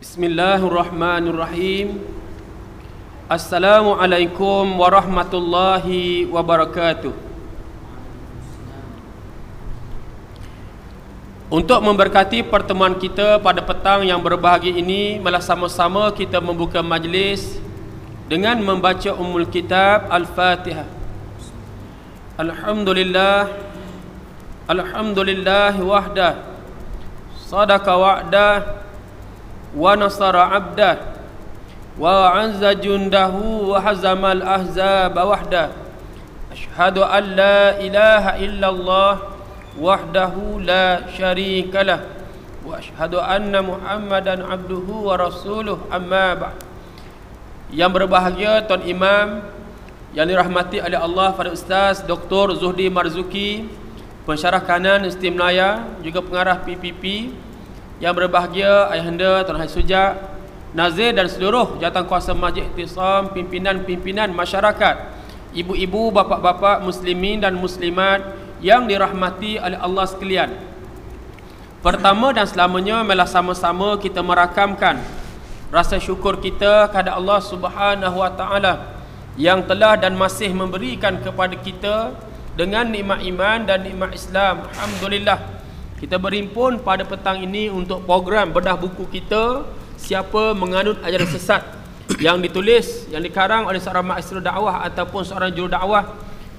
Bismillahirrahmanirrahim. Assalamualaikum warahmatullahi wabarakatuh. Untuk memberkati pertemuan kita pada petang yang berbahagia ini, malah sama-sama kita membuka majlis dengan membaca Ummul Kitab Al-Fatihah. Alhamdulillah wahdah, sadaqa wa'dah, wa nasara abdah, wa anza jundahu, wa hazamal ahzaba wahdah. Ashhadu an la ilaha illallah wahdahu la syarikalah, wa ashhadu anna muhammadan abduhu wa rasuluh, amma ba'd. Yang berbahagia Tuan Imam yang dirahmati oleh Allah, pada Ustaz Dr. Zuhdi Marzuki, pensyarah kanan Istimnaya, juga pengarah PPP. Yang berbahagia Ayahanda Tuan Haji Sujak, Nazir dan seluruh jawatankuasa Masjid Ihtisam, pimpinan-pimpinan masyarakat, ibu-ibu, bapa-bapa muslimin dan muslimat yang dirahmati oleh Allah sekalian. Pertama dan selamanya, marilah sama-sama kita merakamkan rasa syukur kita kepada Allah Subhanahu wa taala yang telah dan masih memberikan kepada kita dengan nikmat iman dan nikmat Islam. Alhamdulillah. Kita berhimpun pada petang ini untuk program bedah buku kita, Siapa Menganut Ajaran Sesat, yang ditulis, yang dikarang oleh seorang maestro dakwah ataupun seorang juru dakwah,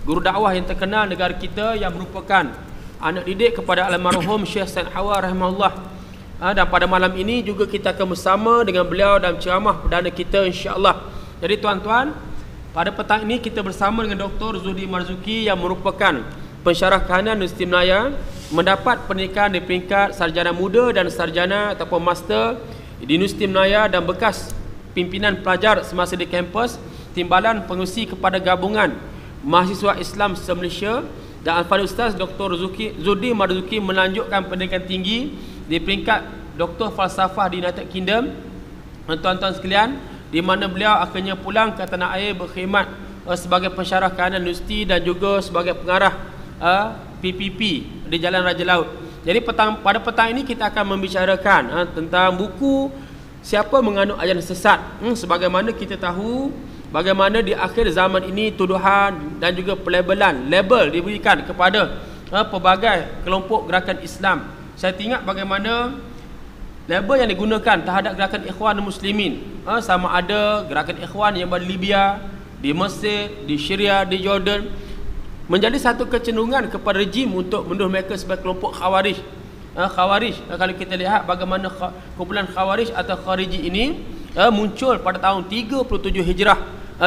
guru dakwah yang terkenal negara kita, yang merupakan anak didik kepada almarhum Syekh Said Hawa rahimahullah. Dan pada malam ini juga kita akan bersama dengan beliau dalam ceramah perdana kita, insya-Allah. Jadi tuan-tuan, pada petang ini kita bersama dengan Dr. Zuhdi Marzuki yang merupakan pensyarah kanan Istimnaya, mendapat pernikahan di peringkat sarjana muda dan sarjana ataupun master di Istimnaya, dan bekas pimpinan pelajar semasa di kampus Timbalan Pengurusi kepada Gabungan Mahasiswa Islam se-Malaysia. Dan Al-Fadhil Ustaz Dr. Zuhdi Marzuki melanjutkan pendidikan tinggi di peringkat Doktor Falsafah di United Kingdom, tuan-tuan sekalian, di mana beliau akhirnya pulang ke tanah air berkhidmat sebagai pensyarah kanan universiti dan juga sebagai pengarah PPP di Jalan Raja Laut. Jadi pada petang ini kita akan membicarakan tentang buku Siapa Menganut Ajaran Sesat. Sebagaimana kita tahu, bagaimana di akhir zaman ini tuduhan dan juga label diberikan kepada pelbagai kelompok gerakan Islam. Saya teringat bagaimana label yang digunakan terhadap gerakan Ikhwan Muslimin, sama ada gerakan Ikhwan yang berada di Libya, di Mesir, di Syria, di Jordan, menjadi satu kecenderungan kepada rejim untuk menuduh mereka sebagai kelompok Khawarij. Kalau kita lihat bagaimana kumpulan Khawarij atau Khariji ini muncul pada tahun 37 Hijrah,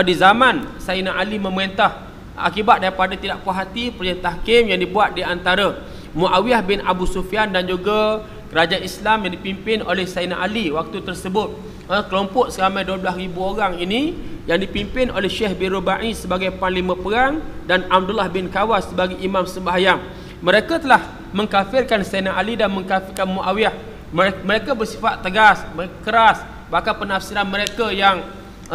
di zaman Sayyidina Ali memerintah, akibat daripada tidak puas hati perintah tahkim yang dibuat di antara Muawiyah bin Abu Sufyan dan juga kerajaan Islam yang dipimpin oleh Sayyidina Ali waktu tersebut. Kelompok seramai 12,000 orang ini yang dipimpin oleh Syekh bin Rubai sebagai panglima perang dan Abdullah bin Kawas sebagai imam sembahyang. Mereka telah mengkafirkan Sayyidina Ali dan mengkafirkan Muawiyah. Mereka bersifat tegas, keras, bahkan penafsiran mereka yang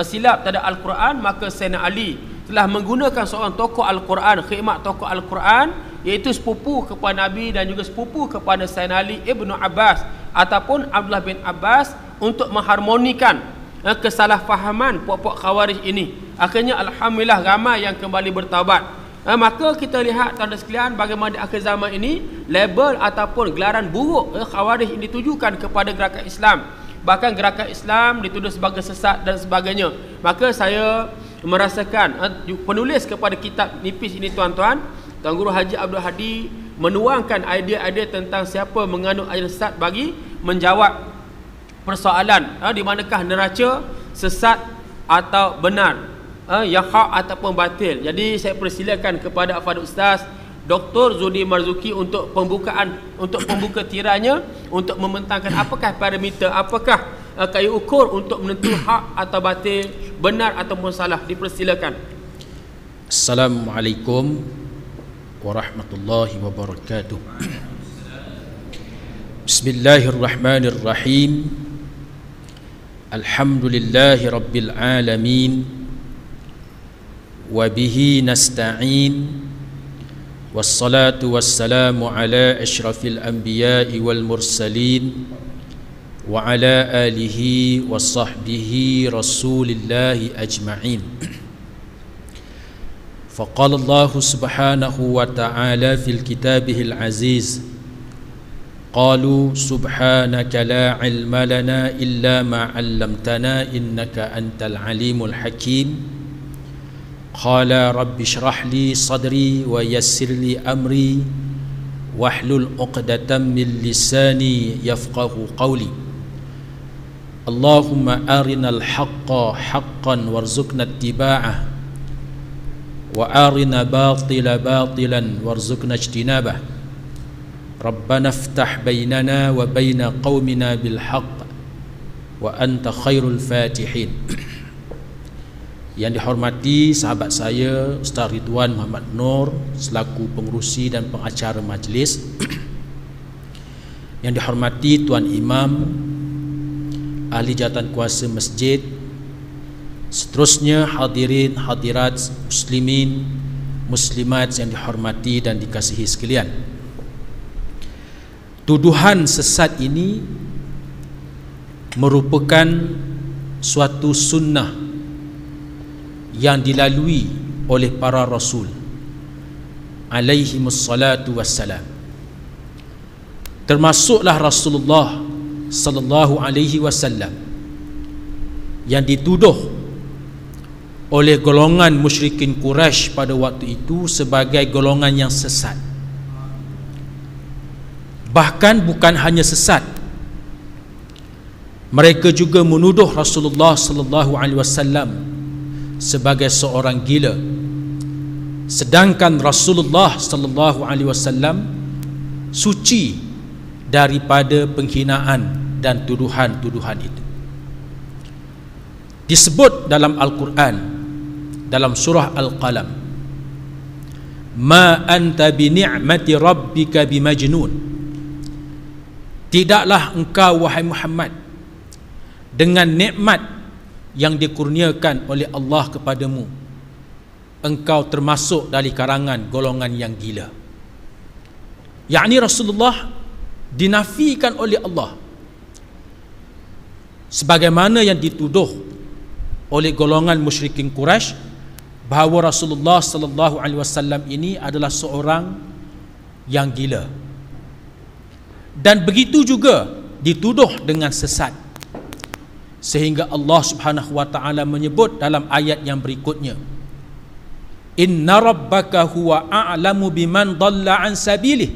silap terhadap Al-Quran. Maka Sayyidina Ali telah menggunakan seorang tokoh Al-Quran, khidmat tokoh Al-Quran, iaitu sepupu kepada Nabi dan juga sepupu kepada Sayyidina Ali Ibnu Abbas ataupun Abdullah bin Abbas, untuk mengharmonikan kesalahfahaman puak-puak Khawarij ini. Akhirnya alhamdulillah ramai yang kembali bertaubat. Maka kita lihat tuan-tuan sekalian, bagaimana di akhir zaman ini label ataupun gelaran buruk Khawarij ini ditujukan kepada gerakan Islam. Bahkan gerakan Islam dituduh sebagai sesat dan sebagainya. Maka saya merasakan penulis kepada kitab nipis ini, tuan-tuan, Tuan Guru Haji Abdul Hadi, menuangkan idea-idea tentang siapa menganut ajaran sesat bagi menjawab persoalan di manakah neraca sesat atau benar, yang hak ataupun batil. Jadi saya persilakan kepada Al-Fadhil Ustaz Dr. Zuhdi Marzuki untuk pembuka tiranya, untuk membentangkan apakah parameter, apakah kayu ukur untuk menentukan hak atau batil, benar ataupun salah. Dipersilakan. Assalamualaikum warahmatullahi wabarakatuh. Bismillahirrahmanirrahim. Alhamdulillahi rabbil alamin, wa bihi nasta'in, wassalatu wassalamu ala asyrafil anbiya'i wal mursalin, وعلى آله وصحبه رسول الله أجمعين. فقال الله سبحانه وتعالى في كتابه العزيز: قالوا سبحانك لا علم لنا إلا ما علمتنا إنك أنت العليم الحكيم. قال رب اشرح لي صدري ويسر لي أمري واحلل عقدة من لساني يفقه قولي. اللهم أرنا الحق حقا وارزقنا اتباعه وأرنا باطل باطلا وارزقنا اجتنابه. ربنا افتح بيننا وبين قومنا بالحق وأنت خير الفاتحين. Yang dihormati sahabat saya Ustaz Ridwan Muhammad Nur selaku pengerusi dan pengacara majlis. Yang dihormati Tuan Imam, ahli jawatan kuasa masjid, seterusnya hadirin hadirat muslimin muslimat yang dihormati dan dikasihi sekalian. Tuduhan sesat ini merupakan suatu sunnah yang dilalui oleh para rasul alaihimus salatu wassalam. Termasuklah Rasulullah sallallahu alaihi wasallam yang dituduh oleh golongan musyrikin Quraisy pada waktu itu sebagai golongan yang sesat. Bahkan bukan hanya sesat, mereka juga menuduh Rasulullah sallallahu alaihi wasallam sebagai seorang gila, sedangkan Rasulullah sallallahu alaihi wasallam suci daripada penghinaan dan tuduhan-tuduhan itu. Disebut dalam Al-Quran dalam surah Al-Qalam, ma anta bi ni'mati rabbika bimajnun. Tidaklah engkau wahai Muhammad dengan nikmat yang dikurniakan oleh Allah kepadamu, engkau termasuk dari karangan golongan yang gila. Yakni Rasulullah dinafikan oleh Allah sebagaimana yang dituduh oleh golongan musyrikin Quraisy bahawa Rasulullah sallallahu alaihi wasallam ini adalah seorang yang gila. Dan begitu juga dituduh dengan sesat, sehingga Allah Subhanahu wa taala menyebut dalam ayat yang berikutnya, inna rabbaka huwa a'lamu biman dhalla an sabilih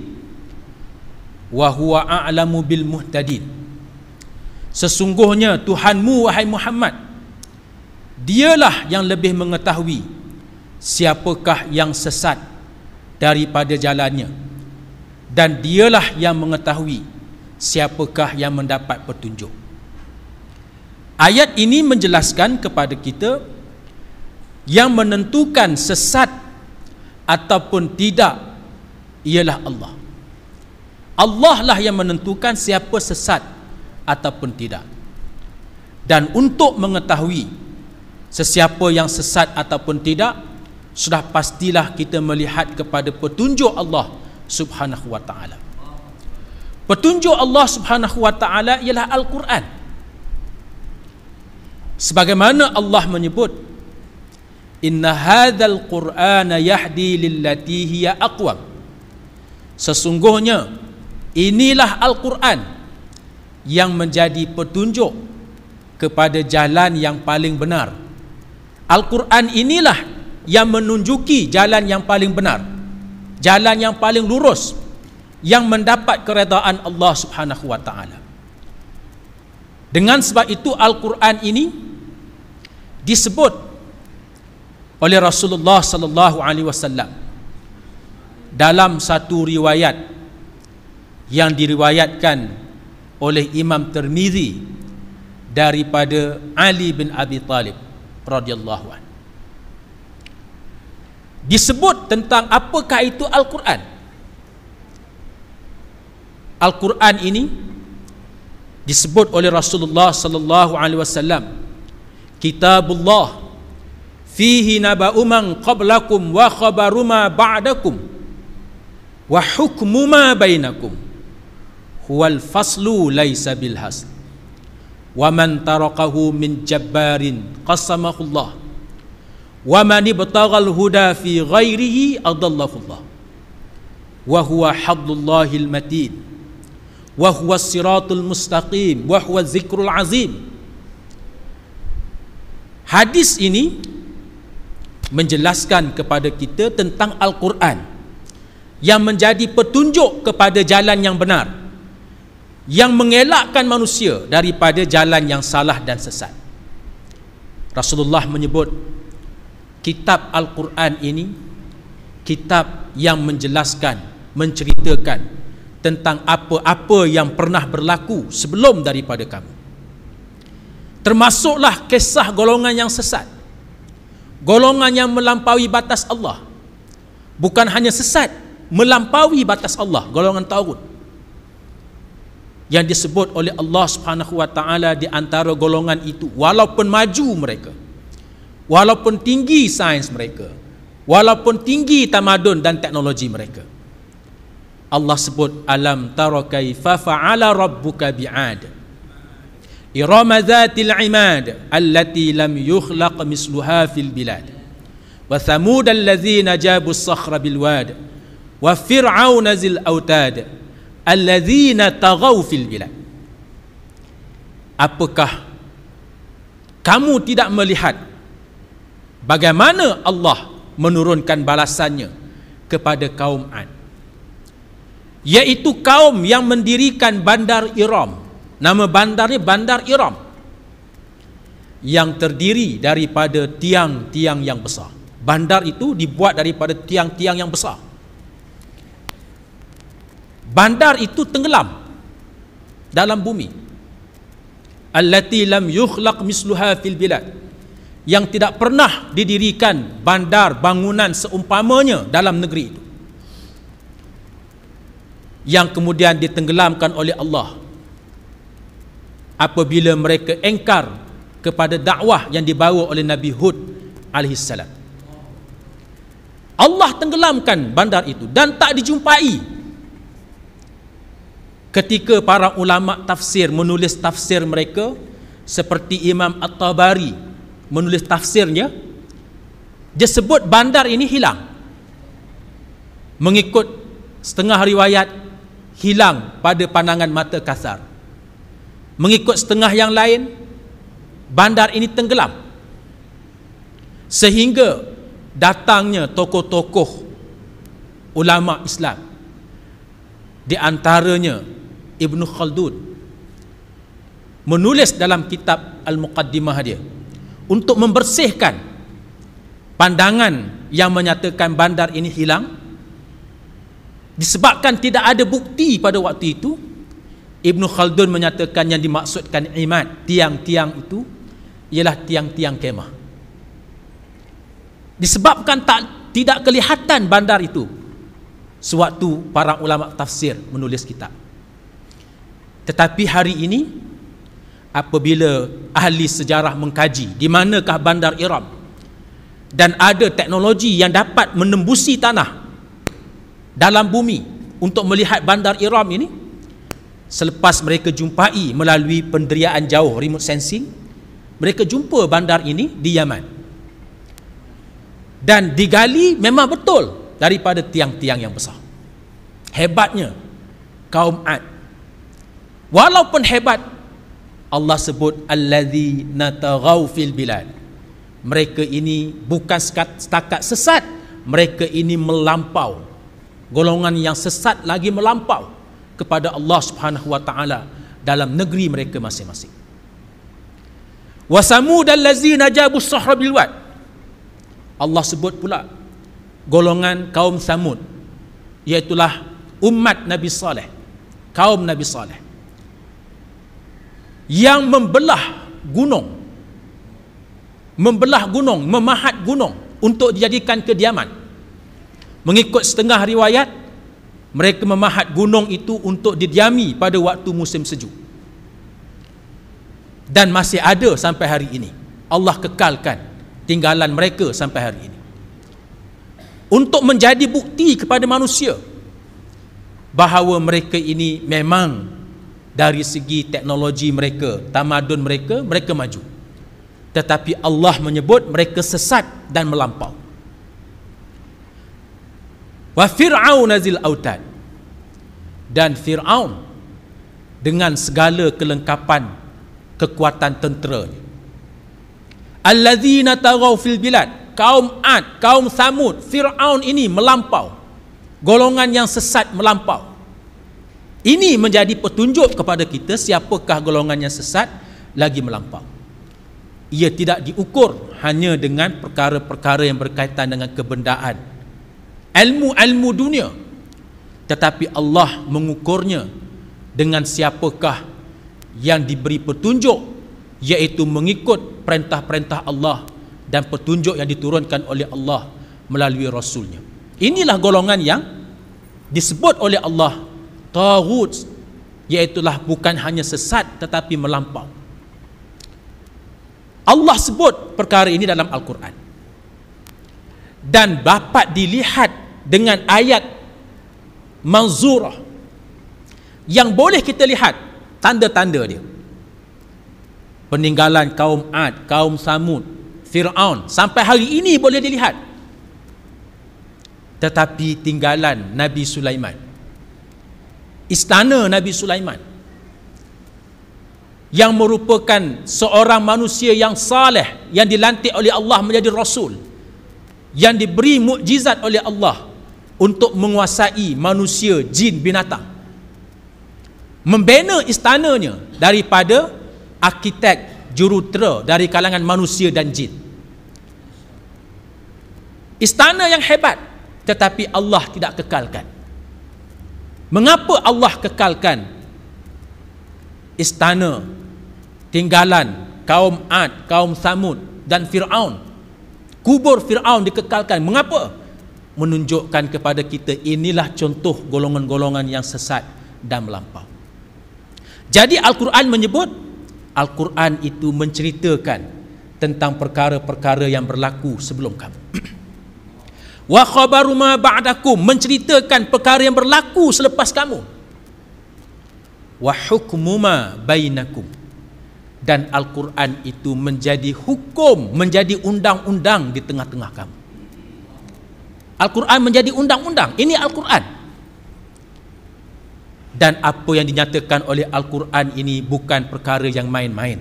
wa huwa a'lamu bil muhtadin. Sesungguhnya Tuhanmu wahai Muhammad, dialah yang lebih mengetahui siapakah yang sesat daripada jalannya, dan dialah yang mengetahui siapakah yang mendapat petunjuk. Ayat ini menjelaskan kepada kita yang menentukan sesat ataupun tidak ialah Allah. Allah lah yang menentukan siapa sesat ataupun tidak. Dan untuk mengetahui sesiapa yang sesat ataupun tidak, sudah pastilah kita melihat kepada petunjuk Allah Subhanahu wa taala. Petunjuk Allah Subhanahu wa taala ialah Al-Quran. Sebagaimana Allah menyebut, inna hadzal qur'ana yahdi lillati hiya aqwam. Sesungguhnya inilah Al-Quran yang menjadi petunjuk kepada jalan yang paling benar. Al-Quran inilah yang menunjuki jalan yang paling benar, jalan yang paling lurus, yang mendapat keredaan Allah Subhanahu wa taala. Dengan sebab itu Al-Quran ini disebut oleh Rasulullah sallallahu alaihi wasallam dalam satu riwayat yang diriwayatkan oleh Imam Tirmizi daripada Ali bin Abi Talib radhiyallahu anhu. Disebut tentang apakah itu Al-Quran. Al-Quran ini disebut oleh Rasulullah sallallahu alaihi wasallam, kitabullah fihi naba'u man qablakum wa khabaru ma ba'dakum wa hukmu ma bainakum huwal faslu laisa bil hasl. wa man tarakahu min jabbarin qasamahullah wa man ibtaghal huda fi ghairihi adallahullah wa huwa hablullahil matin wa huwa siratul mustaqim wa huwa zikrul azim. Hadis ini menjelaskan kepada kita tentang Al-Quran yang menjadi petunjuk kepada jalan yang benar, yang mengelakkan manusia daripada jalan yang salah dan sesat. Rasulullah menyebut kitab Al-Quran ini kitab yang menjelaskan, menceritakan tentang apa-apa yang pernah berlaku sebelum daripada kamu. Termasuklah kisah golongan yang sesat, golongan yang melampaui batas Allah. Bukan hanya sesat, melampaui batas Allah, golongan Taghut yang disebut oleh Allah Subhanahu wa taala di antara golongan itu, walaupun maju mereka, walaupun tinggi sains mereka, walaupun tinggi tamadun dan teknologi mereka, Allah sebut alam tara kaifa fa'ala rabbuka bi'ad irama dzatil imad allati lam yukhlaq misluha fil bilad wa thamud allazina jabu as-sakhra bil wad wa fir'auna zil autad allazina taghaw fil bilad. Apakah kamu tidak melihat bagaimana Allah menurunkan balasannya kepada kaum Ad, iaitu kaum yang mendirikan bandar Iram. Nama bandarnya Bandar Iram, yang terdiri daripada tiang-tiang yang besar. Bandar itu dibuat daripada tiang-tiang yang besar. Bandar itu tenggelam dalam bumi. Allati lam yukhlaq misluha fil bilad, yang tidak pernah didirikan bandar bangunan seumpamanya dalam negeri itu, yang kemudian ditenggelamkan oleh Allah apabila mereka engkar kepada dakwah yang dibawa oleh Nabi Hud alaihissalam. Allah tenggelamkan bandar itu dan tak dijumpai. Ketika para ulama tafsir menulis tafsir mereka, seperti Imam At-Tabari menulis tafsirnya, dia sebut bandar ini hilang. Mengikut setengah riwayat, hilang pada pandangan mata kasar. Mengikut setengah yang lain, bandar ini tenggelam, sehingga datangnya tokoh-tokoh ulama Islam, di antaranya Ibn Khaldun, menulis dalam kitab Al-Muqaddimah dia untuk membersihkan pandangan yang menyatakan bandar ini hilang, disebabkan tidak ada bukti pada waktu itu. Ibn Khaldun menyatakan yang dimaksudkan imad, tiang-tiang itu, ialah tiang-tiang kemah. Disebabkan tidak kelihatan bandar itu sewaktu para ulama tafsir menulis kitab. Tetapi hari ini, apabila ahli sejarah mengkaji di manakah bandar Iram, dan ada teknologi yang dapat menembusi tanah dalam bumi untuk melihat bandar Iram ini, selepas mereka jumpai melalui penderiaan jauh, remote sensing, mereka jumpa bandar ini di Yaman, dan digali memang betul daripada tiang-tiang yang besar. Hebatnya kaum Ad. Walaupun hebat, Allah sebut allazina taghaw fil bilad, mereka ini bukan setakat sesat, mereka ini melampau. Golongan yang sesat lagi melampau kepada Allah Subhanahu wa taala dalam negeri mereka masing-masing. Wa samud allazina jabu as-sahra bil wad, Allah sebut pula golongan kaum Samud, iaitulah umat Nabi Saleh, kaum Nabi Saleh, yang membelah gunung, memahat gunung untuk dijadikan kediaman. Mengikut setengah riwayat, mereka memahat gunung itu untuk didiami pada waktu musim sejuk, dan masih ada sampai hari ini. Allah kekalkan tinggalan mereka sampai hari ini untuk menjadi bukti kepada manusia bahawa mereka ini memang dari segi teknologi mereka, tamadun mereka, mereka maju. Tetapi Allah menyebut mereka sesat dan melampau. Wa Fir'aun zil autad, dan Fir'aun dengan segala kelengkapan kekuatan tenteranya. Allazina taghaw fil bilad, kaum Ad, kaum Samud, Fir'aun ini melampau. Golongan yang sesat melampau. Ini menjadi petunjuk kepada kita siapakah golongan yang sesat lagi melampau. Ia tidak diukur hanya dengan perkara-perkara yang berkaitan dengan kebendaan, ilmu-ilmu dunia, tetapi Allah mengukurnya dengan siapakah yang diberi petunjuk, iaitu mengikut perintah-perintah Allah dan petunjuk yang diturunkan oleh Allah melalui Rasulnya. Inilah golongan yang disebut oleh Allah taghut, iaitulah bukan hanya sesat tetapi melampau. Allah sebut perkara ini dalam Al-Quran dan dapat dilihat dengan ayat manzurah yang boleh kita lihat tanda-tanda dia. Peninggalan kaum Ad, kaum Samud, Fir'aun sampai hari ini boleh dilihat. Tetapi tinggalan Nabi Sulaiman, istana Nabi Sulaiman, yang merupakan seorang manusia yang saleh, yang dilantik oleh Allah menjadi rasul, yang diberi mukjizat oleh Allah untuk menguasai manusia, jin, binatang, membina istananya daripada arkitek jurutera dari kalangan manusia dan jin. Istana yang hebat, tetapi Allah tidak kekalkan. Mengapa Allah kekalkan istana tinggalan kaum Ad, kaum Samud dan Fir'aun? Kubur Fir'aun dikekalkan. Mengapa? Menunjukkan kepada kita inilah contoh golongan-golongan yang sesat dan melampau. Jadi Al-Quran menyebut, Al-Quran itu menceritakan tentang perkara-perkara yang berlaku sebelum kamu. Wa khabaru ma ba'dakum, menceritakan perkara yang berlaku selepas kamu. Wa hukmu ma bainakum, dan Al-Quran itu menjadi hukum, menjadi undang-undang di tengah-tengah kamu. Al-Quran menjadi undang-undang. Ini Al-Quran. Dan apa yang dinyatakan oleh Al-Quran ini bukan perkara yang main-main.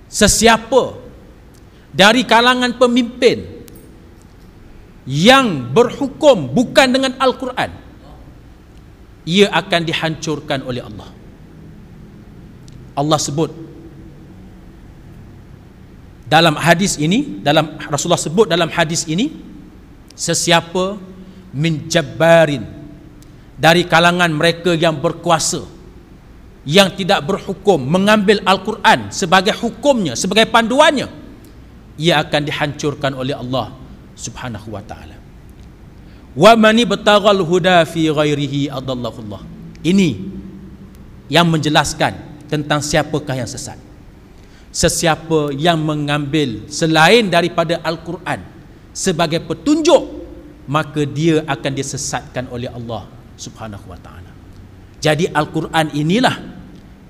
Sesiapa dari kalangan pemimpin yang berhukum bukan dengan Al-Quran, ia akan dihancurkan oleh Allah. Allah sebut dalam hadis ini, Rasulullah sebut dalam hadis ini, sesiapa min jabbarin, dari kalangan mereka yang berkuasa, yang tidak berhukum, mengambil Al-Quran sebagai hukumnya, sebagai panduannya, ia akan dihancurkan oleh Allah Subhanahu wa ta'ala. Wa man ibtaghal huda fi ghairihi adallahu Allah. Ini yang menjelaskan tentang siapakah yang sesat. Sesiapa yang mengambil selain daripada Al-Quran sebagai petunjuk, maka dia akan disesatkan oleh Allah Subhanahu wa ta'ala. Jadi Al-Quran inilah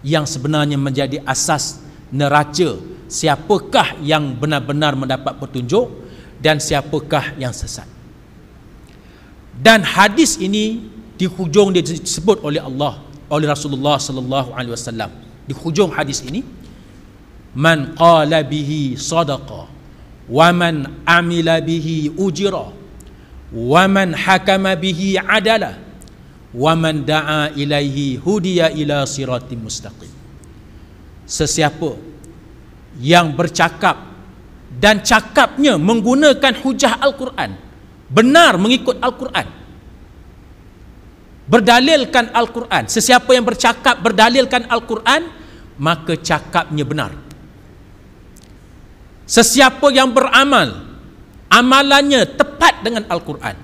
yang sebenarnya menjadi asas neraca siapakah yang benar-benar mendapat petunjuk dan siapakah yang sesat. Dan hadis ini di hujung dia disebut oleh Allah, oleh Rasulullah sallallahu alaihi wasallam. Di hujung hadis ini, man qala bihi sadaqa wa man amila bihi ujira wa man hakama bihi adala wa man da'a ilaihi hudiya ila siratim mustaqim. Sesiapa yang bercakap dan cakapnya menggunakan hujah Al-Quran, benar mengikut Al-Quran, berdalilkan Al-Quran, sesiapa yang bercakap berdalilkan Al-Quran, maka cakapnya benar. Sesiapa yang beramal, amalannya tepat dengan Al-Quran,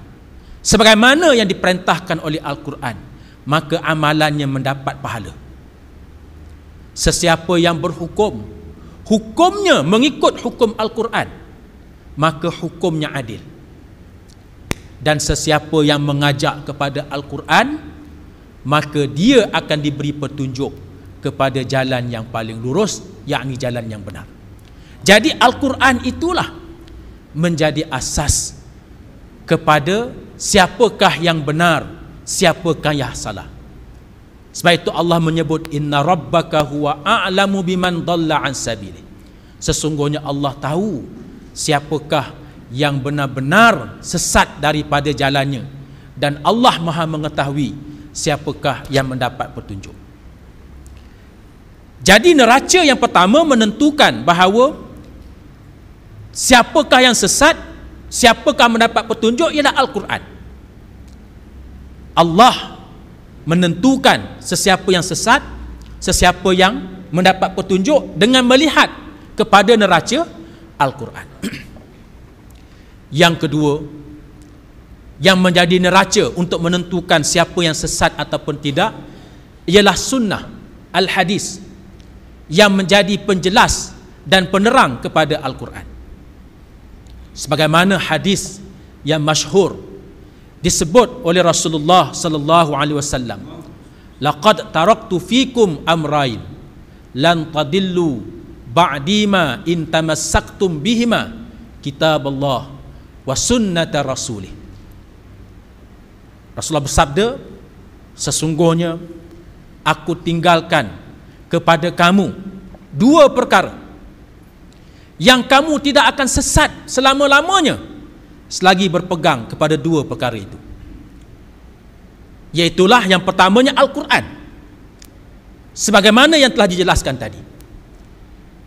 sebagaimana yang diperintahkan oleh Al-Quran, maka amalannya mendapat pahala. Sesiapa yang berhukum, hukumnya mengikut hukum Al-Quran, maka hukumnya adil. Dan sesiapa yang mengajak kepada Al-Quran, maka dia akan diberi petunjuk kepada jalan yang paling lurus, yakni jalan yang benar. Jadi Al-Quran itulah menjadi asas kepada siapakah yang benar, siapakah yang salah. Sebab itu Allah menyebut inna rabbaka huwa a'lamu biman dhalla an sabilih. Sesungguhnya Allah tahu siapakah yang benar-benar sesat daripada jalannya, dan Allah Maha mengetahui siapakah yang mendapat petunjuk. Jadi neraca yang pertama menentukan bahawa siapakah yang sesat, siapakah mendapat petunjuk ialah Al-Quran. Allah menentukan sesiapa yang sesat, sesiapa yang mendapat petunjuk dengan melihat kepada neraca Al-Quran. Yang kedua, yang menjadi neraca untuk menentukan siapa yang sesat ataupun tidak ialah sunnah al-hadis, yang menjadi penjelas dan penerang kepada Al-Quran. Sebagaimana hadis yang masyhur disebut oleh Rasulullah sallallahu alaihi wasallam, laqad taraktu fikum amrayn lan tadillu ba'di ma in tamassaktum bihima kitaballah wa sunnata rasulih. Rasulullah bersabda, sesungguhnya aku tinggalkan kepada kamu dua perkara yang kamu tidak akan sesat selama-lamanya selagi berpegang kepada dua perkara itu. Iaitulah yang pertamanya Al-Quran, sebagaimana yang telah dijelaskan tadi,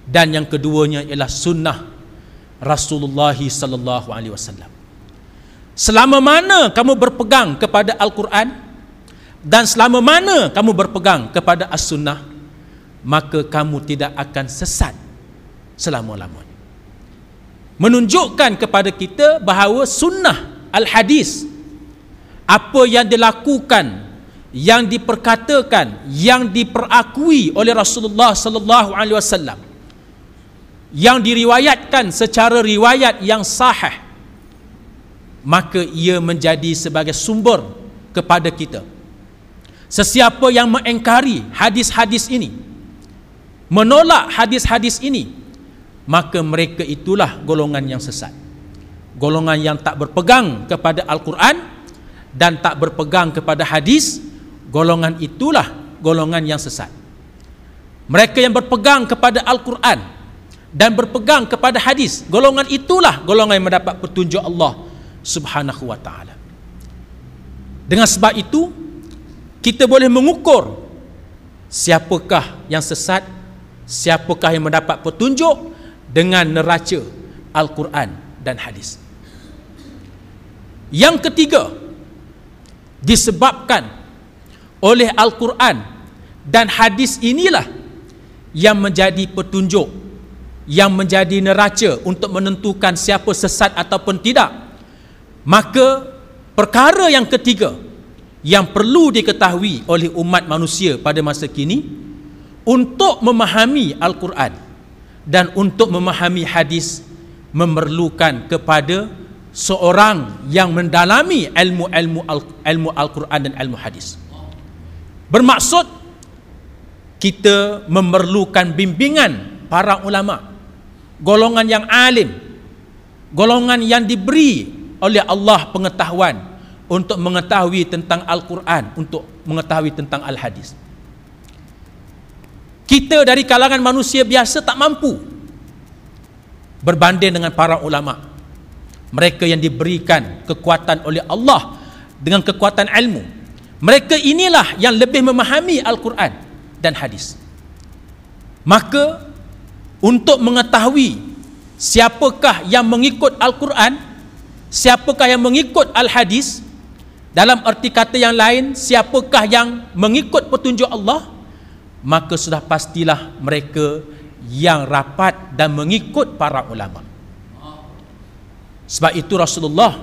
dan yang keduanya ialah sunnah Rasulullah sallallahu alaihi wasallam. Selama mana kamu berpegang kepada Al-Quran dan selama mana kamu berpegang kepada As-Sunnah, maka kamu tidak akan sesat selama-lamanya. Menunjukkan kepada kita bahawa sunnah al-hadis, apa yang dilakukan, yang diperkatakan, yang diperakui oleh Rasulullah sallallahu alaihi wasallam, yang diriwayatkan secara riwayat yang sahih, maka ia menjadi sebagai sumber kepada kita. Sesiapa yang mengingkari hadis-hadis ini, menolak hadis-hadis ini, maka mereka itulah golongan yang sesat, golongan yang tak berpegang kepada Al-Quran dan tak berpegang kepada hadis. Golongan itulah golongan yang sesat. Mereka yang berpegang kepada Al-Quran dan berpegang kepada hadis, golongan itulah golongan yang mendapat petunjuk Allah Subhanahu wa ta'ala. Dengan sebab itu, kita boleh mengukur siapakah yang sesat, siapakah yang mendapat petunjuk dengan neraca Al-Quran dan hadis. Yang ketiga, disebabkan oleh Al-Quran dan hadis inilah yang menjadi petunjuk, yang menjadi neraca untuk menentukan siapa sesat ataupun tidak. Maka perkara yang ketiga yang perlu diketahui oleh umat manusia pada masa kini untuk memahami Al-Quran dan untuk memahami hadis, memerlukan kepada seorang yang mendalami ilmu Al-Quran dan ilmu hadis. Bermaksud kita memerlukan bimbingan para ulama, golongan yang alim, golongan yang diberi oleh Allah pengetahuan untuk mengetahui tentang Al-Quran, untuk mengetahui tentang Al-Hadis. Kita dari kalangan manusia biasa tak mampu berbanding dengan para ulama, mereka yang diberikan kekuatan oleh Allah dengan kekuatan ilmu. Mereka inilah yang lebih memahami Al-Quran dan hadis. Maka untuk mengetahui siapakah yang mengikut Al-Quran, siapakah yang mengikut Al-Hadis, dalam arti kata yang lain, siapakah yang mengikut petunjuk Allah, maka sudah pastilah mereka yang rapat dan mengikut para ulama. Sebab itu Rasulullah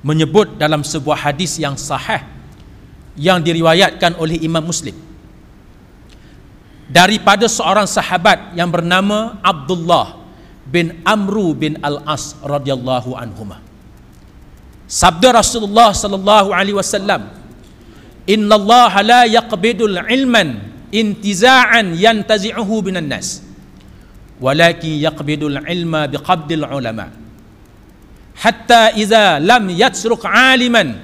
menyebut dalam sebuah hadis yang sahih yang diriwayatkan oleh Imam Muslim daripada seorang sahabat yang bernama Abdullah bin Amru bin Al-As radhiyallahu anhuma. Sabda Rasulullah sallallahu alaihi wasallam, innallaha la yaqbidul ilman intiza'an yantazi'uhu binan nas walakin yaqbidul ilma biqabdil ulama hatta iza lam yatsruq aliman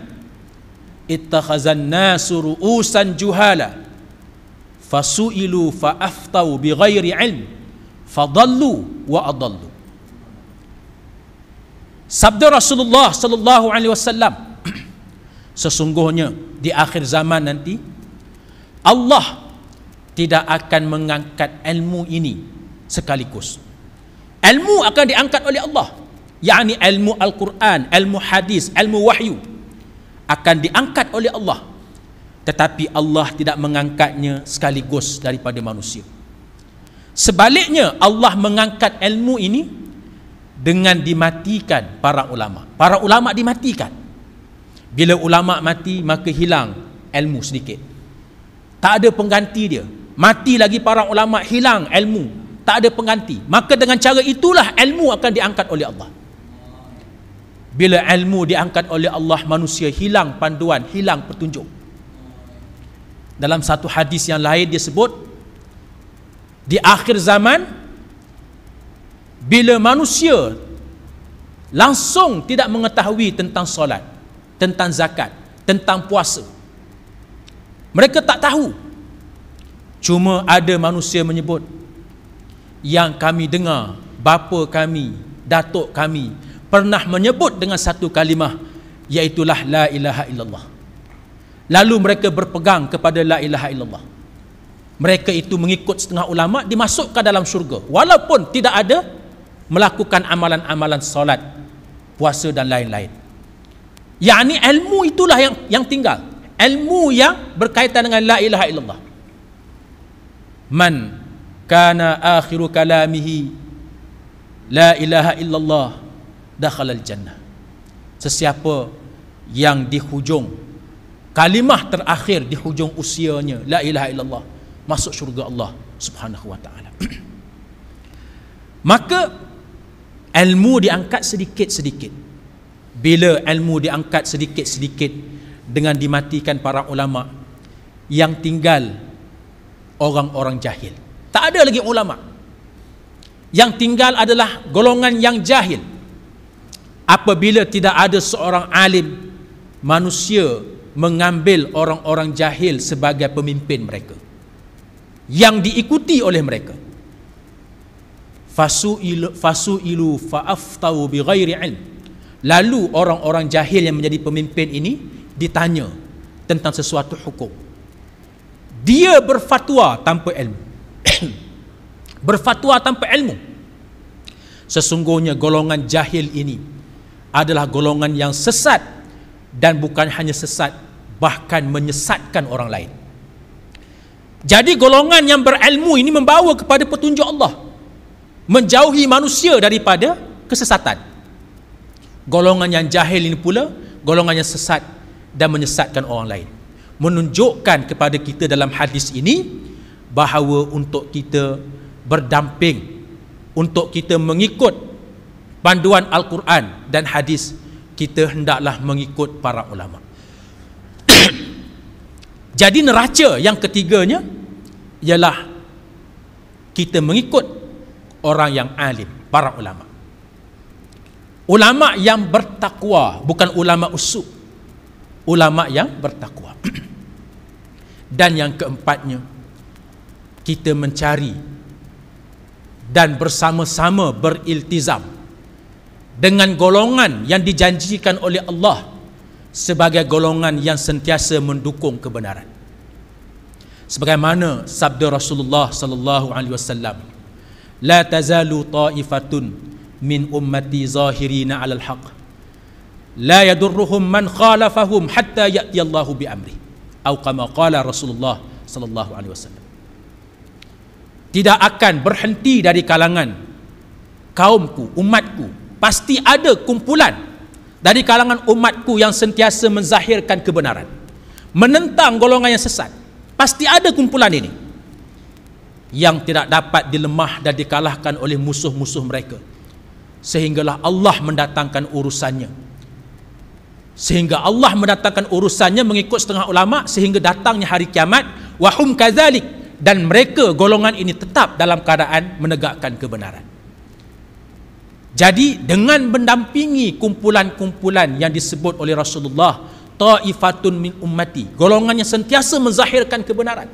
ittakhazan nasu ru'usan juhala fasu'ilu fa'aftau bighairi ilm fadallu wa adallu. Sabda Rasulullah sallallahu alaihi wasallam, sesungguhnya di akhir zaman nanti Allah tidak akan mengangkat ilmu ini sekaligus. Ilmu akan diangkat oleh Allah, yakni ilmu Al-Quran, ilmu hadis, ilmu wahyu akan diangkat oleh Allah, tetapi Allah tidak mengangkatnya sekaligus daripada manusia. Sebaliknya, Allah mengangkat ilmu ini dengan dimatikan para ulama. Para ulama dimatikan. Bila ulama mati, maka hilang ilmu sedikit. Tak ada pengganti dia. Mati lagi para ulama, hilang ilmu. Tak ada pengganti. Maka dengan cara itulah ilmu akan diangkat oleh Allah. Bila ilmu diangkat oleh Allah, manusia hilang panduan, hilang petunjuk. Dalam satu hadis yang lain dia sebut, di akhir zaman bila manusia langsung tidak mengetahui tentang solat, tentang zakat, tentang puasa, mereka tak tahu. Cuma ada manusia menyebut, yang kami dengar bapa kami, datuk kami pernah menyebut dengan satu kalimah, iaitulah la ilaha illallah. Lalu mereka berpegang kepada la ilaha illallah. Mereka itu mengikut setengah ulama, dimasukkan dalam syurga walaupun tidak ada melakukan amalan-amalan solat, puasa dan lain-lain. Yakni ilmu itulah yang tinggal, ilmu yang berkaitan dengan la ilaha illallah. Man kana akhiru kalamihi la ilaha illallah dakhala al-jannah. Sesiapa yang di hujung kalimah terakhir, di hujung usianya la ilaha illallah, masuk syurga Allah Subhanahu wa taala. Maka ilmu diangkat sedikit-sedikit. Bila ilmu diangkat sedikit-sedikit dengan dimatikan para ulama, yang tinggal orang-orang jahil. Tak ada lagi ulama. Yang tinggal adalah golongan yang jahil. Apabila tidak ada seorang alim, manusia mengambil orang-orang jahil sebagai pemimpin mereka, yang diikuti oleh mereka. Fasu'ilu fa'aftau bighairi ilm. Lalu orang-orang jahil yang menjadi pemimpin ini ditanya tentang sesuatu hukum. Dia berfatwa tanpa ilmu. Berfatwa tanpa ilmu. Sesungguhnya golongan jahil ini adalah golongan yang sesat, dan bukan hanya sesat, bahkan menyesatkan orang lain. Jadi golongan yang berilmu ini membawa kepada petunjuk Allah, menjauhi manusia daripada kesesatan. Golongan yang jahil ini pula golongan yang sesat dan menyesatkan orang lain. Menunjukkan kepada kita dalam hadis ini bahawa untuk kita berdamping, untuk kita mengikut panduan Al-Quran dan hadis, kita hendaklah mengikut para ulama. Jadi neraca yang ketiganya ialah kita mengikut orang yang alim, para ulama. Ulama yang bertakwa, bukan ulama usuk. Ulama yang bertakwa. Dan yang keempatnya, kita mencari dan bersama-sama beriltizam dengan golongan yang dijanjikan oleh Allah sebagai golongan yang sentiasa mendukung kebenaran. Sebagaimana sabda Rasulullah sallallahu alaihi wasallam, la tazalu ta'ifatun min ummati zahirina 'alal haqq la yadurruhum man khalafahum hatta ya'ti Allahu bi amri, atau kama qala Rasulullah sallallahu alaihi wasallam. Tidak akan berhenti dari kalangan kaumku, umatku, pasti ada kumpulan dari kalangan umatku yang sentiasa menzahirkan kebenaran, menentang golongan yang sesat. Pasti ada kumpulan ini yang tidak dapat dilemah dan dikalahkan oleh musuh-musuh mereka, sehinggalah Allah mendatangkan urusannya sehingga Allah mendatangkan urusannya mengikut setengah ulama sehingga datangnya hari kiamat. Wahum kadzalik, dan mereka golongan ini tetap dalam keadaan menegakkan kebenaran. Jadi dengan mendampingi kumpulan-kumpulan yang disebut oleh Rasulullah, ta'ifatun min ummati, golongan yang sentiasa menzahirkan kebenaran,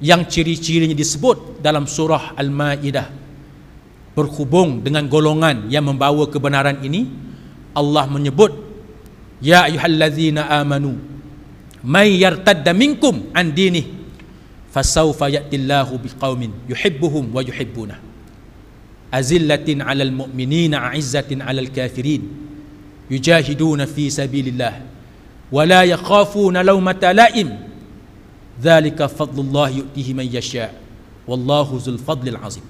yang ciri-cirinya disebut dalam surah Al-Maidah, berhubung dengan golongan yang membawa kebenaran ini. Allah menyebut, ya ayyuhallazina amanu may yartadda minkum an dinih fasawfa ya'tillahu biqaumin yuhibbuhum wa yuhibbunah azillatin 'alal mu'minina 'izzatin 'alal kafirin yujahiduna fi sabilillah wa la yakhafuna lawmata la'im dzalika fadlullah yu'tihi man yasha wallahu dzul fadlil 'azim.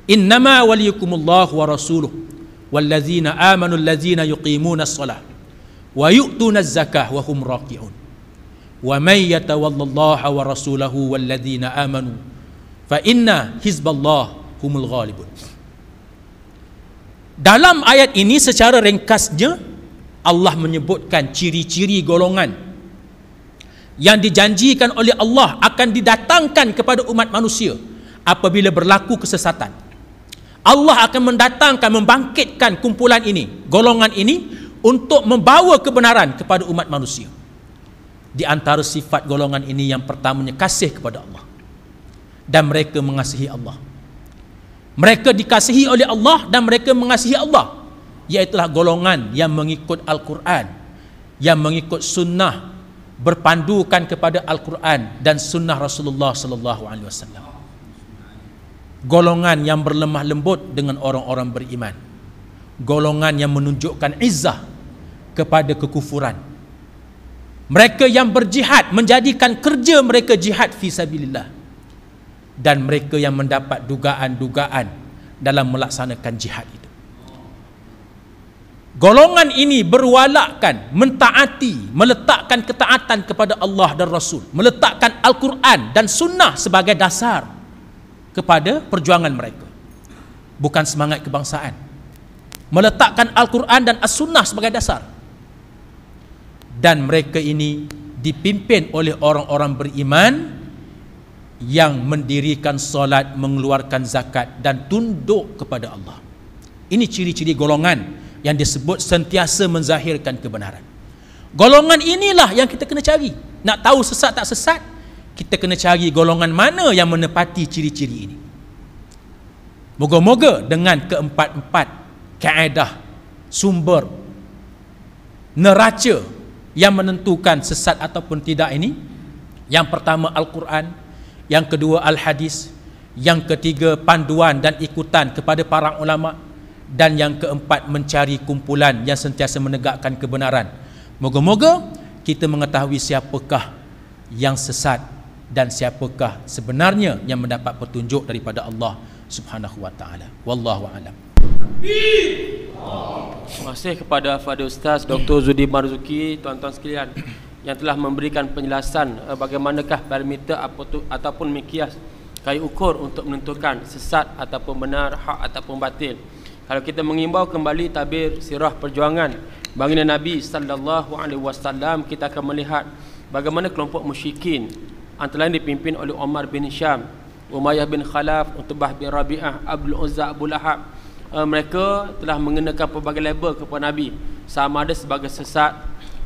Innama waliyukumullahu wa rasuluhu walladzina amanu alladzina yuqimuna as-shalah wa yu'tuna az-zakah wa hum raqi'un wa may yatawallallaha wa rasulahu walladzina amanu fa inna hizballah humul ghalibun. Dalam ayat ini secara ringkasnya Allah menyebutkan ciri-ciri golongan yang dijanjikan oleh Allah akan didatangkan kepada umat manusia apabila berlaku kesesatan. Allah akan mendatangkan, membangkitkan kumpulan ini, golongan ini, untuk membawa kebenaran kepada umat manusia. Di antara sifat golongan ini yang pertamanya kasih kepada Allah, dan mereka mengasihi Allah. Mereka dikasihi oleh Allah dan mereka mengasihi Allah, iaitulah golongan yang mengikut Al-Quran, yang mengikut sunnah, berpandukan kepada Al-Quran dan sunnah Rasulullah sallallahu alaihi wasallam. Golongan yang berlemah lembut dengan orang-orang beriman, golongan yang menunjukkan izzah kepada kekufuran. Mereka yang berjihad, menjadikan kerja mereka jihad fi sabilillah, dan mereka yang mendapat dugaan-dugaan dalam melaksanakan jihad itu. Golongan ini berwalakkan, mentaati, meletakkan ketaatan kepada Allah dan Rasul, meletakkan Al-Quran dan Sunnah sebagai dasar kepada perjuangan mereka, bukan semangat kebangsaan. Meletakkan Al-Quran dan As-Sunnah sebagai dasar. Dan mereka ini dipimpin oleh orang-orang beriman yang mendirikan solat, mengeluarkan zakat dan tunduk kepada Allah. Ini ciri-ciri golongan yang disebut sentiasa menzahirkan kebenaran. Golongan inilah yang kita kena cari. Nak tahu sesat tak sesat, kita kena cari golongan mana yang menepati ciri-ciri ini. Moga-moga dengan keempat-empat kaedah, sumber, neraca yang menentukan sesat ataupun tidak ini, yang pertama Al-Quran, yang kedua Al-Hadis, yang ketiga panduan dan ikutan kepada para ulama, dan yang keempat mencari kumpulan yang sentiasa menegakkan kebenaran. Moga-moga kita mengetahui siapakah yang sesat dan siapakah sebenarnya yang mendapat petunjuk daripada Allah Subhanahu wa taala. Wallahu a'lam. Terima kasih kepada Fadil Ustaz Dr. Zudi Marzuki, tuan-tuan sekalian, yang telah memberikan penjelasan bagaimanakah parameter ataupun mikyas kayu ukur untuk menentukan sesat ataupun benar, hak ataupun batil. Kalau kita mengimbau kembali tabir sirah perjuangan baginda Nabi sallallahu alaihi wasallam, kita akan melihat bagaimana kelompok musyrikin antara lain dipimpin oleh Umar bin Hisham, Umayyah bin Khalaf, Utbah bin Rabi'ah, Abdul Uzza, Abu Lahab. Mereka telah mengenakan pelbagai label kepada Nabi, sama ada sebagai sesat,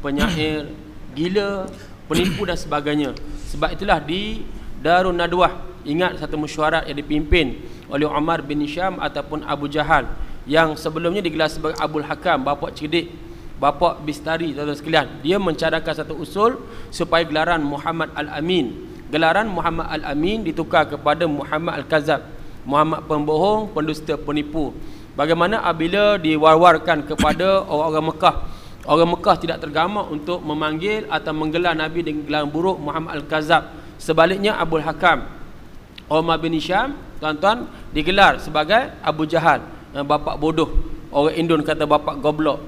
penyair, gila, penipu dan sebagainya. Sebab itulah di Darun Nadwah, ingat satu mesyuarat yang dipimpin oleh Umar bin Hisham ataupun Abu Jahal, yang sebelumnya digelar sebagai Abul Hakam, bapa cerdik, bapa Bistari, tuan-tuan sekalian. Dia mencadangkan satu usul supaya gelaran Muhammad Al-Amin, gelaran Muhammad Al-Amin ditukar kepada Muhammad Al-Kazab, Muhammad pembohong, pendusta, penipu. Bagaimana apabila diwar-warkan kepada orang-orang Mekah, orang Mekah tidak tergamak untuk memanggil atau menggelar Nabi dengan gelar buruk Muhammad Al-Kazab. Sebaliknya Abul Hakam, Umar bin Hisham, tuan-tuan, digelar sebagai Abu Jahal, bapak bodoh. Orang Indon kata bapak goblok.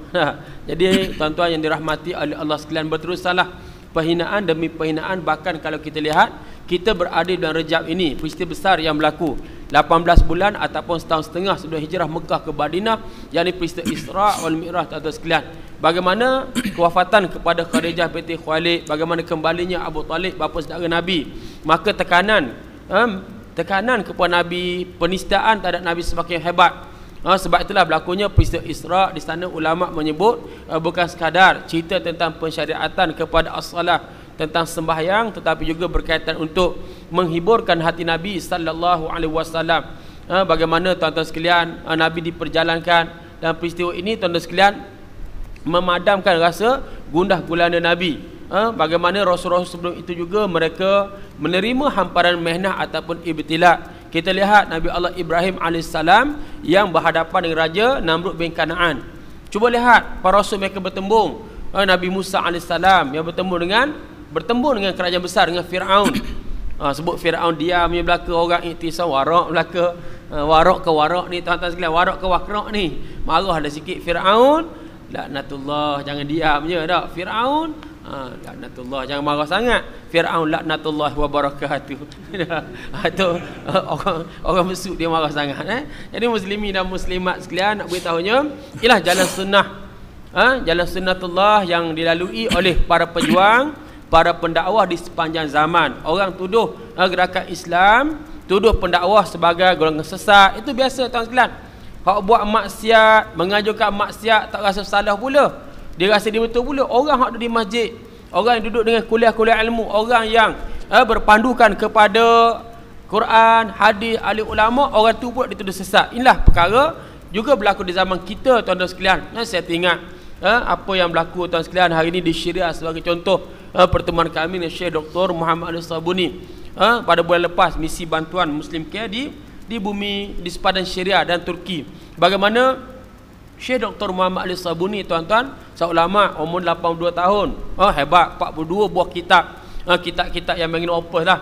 Jadi tuan-tuan yang dirahmati oleh Allah sekalian, berterusanlah penghinaan demi penghinaan. Bahkan kalau kita lihat, kita berada dalam Rejab ini, peristiwa besar yang berlaku 18 bulan ataupun setahun setengah sebelum hijrah Mekah ke Madinah, yakni peristiwa Isra wal Mi'raj tuan-tuan sekalian. Bagaimana kewafatan kepada Khadijah binti Khuwailid, bagaimana kembalinya Abu Talib bapa saudara Nabi. Maka tekanan kepada Nabi, penistaan terhadap Nabi semakin hebat. Sebab itulah berlakunya peristiwa Isra. Di sana ulama menyebut bukan sekadar cerita tentang pensyariatan kepada as-salah, tentang sembahyang, tetapi juga berkaitan untuk menghiburkan hati Nabi sallallahu alaihi wasallam. Bagaimana tuan-tuan sekalian Nabi diperjalankan, dan peristiwa ini tuan-tuan sekalian memadamkan rasa gundah gulana Nabi. Bagaimana Rasul-Rasul sebelum itu juga mereka menerima hamparan mehnah ataupun ibtila. Kita lihat Nabi Allah Ibrahim AS yang berhadapan dengan Raja Namrud bin Kanaan. Cuba lihat para Rasul mereka bertembung. Nabi Musa AS yang bertemu dengan kerajaan besar, dengan Fir'aun. Sebut Fir'aun diam ni belaka, orang iktisam warak belaka. Warak ke warak ni tuan-tuan sekalian, warak ke wakrak ni. Marah ada sikit Fir'aun. Laknatullah, jangan diam je dak. Fir'aun laknatullah, jangan marah sangat. Fir'aun laknatullah wa barakatuh. Itu orang mesut dia marah sangat. Jadi muslimin dan muslimat sekalian, nak beritahunya ialah jalan sunnah, jalan sunnatullah yang dilalui oleh para pejuang, para pendakwah di sepanjang zaman. Orang tuduh gerakan Islam, tuduh pendakwah sebagai golongan sesat, itu biasa tuan sekalian. Hak buat maksiat, mengajukan maksiat tak rasa salah pula. Dia rasa dia betul pula. Orang hak di masjid, orang yang duduk dengan kuliah-kuliah ilmu, orang yang berpandukan kepada Quran, hadis, ahli ulama, orang tu pula dituduh sesat. Inilah perkara juga berlaku di zaman kita tuan-tuan sekalian. Saya teringat apa yang berlaku tuan sekalian hari ini di Syria sebagai contoh. Pertemuan kami dengan Syekh Dr. Muhammad Al-Sabuni pada bulan lepas, misi bantuan Muslim Care di bumi, di sepadan Syria dan Turki. Bagaimana Syekh Dr. Muhammad Al-Sabuni tuan-tuan, seorang ulama, umur 82 tahun. Hebat, 42 buah kitab. Kitab-kitab yang mengenai apa lah.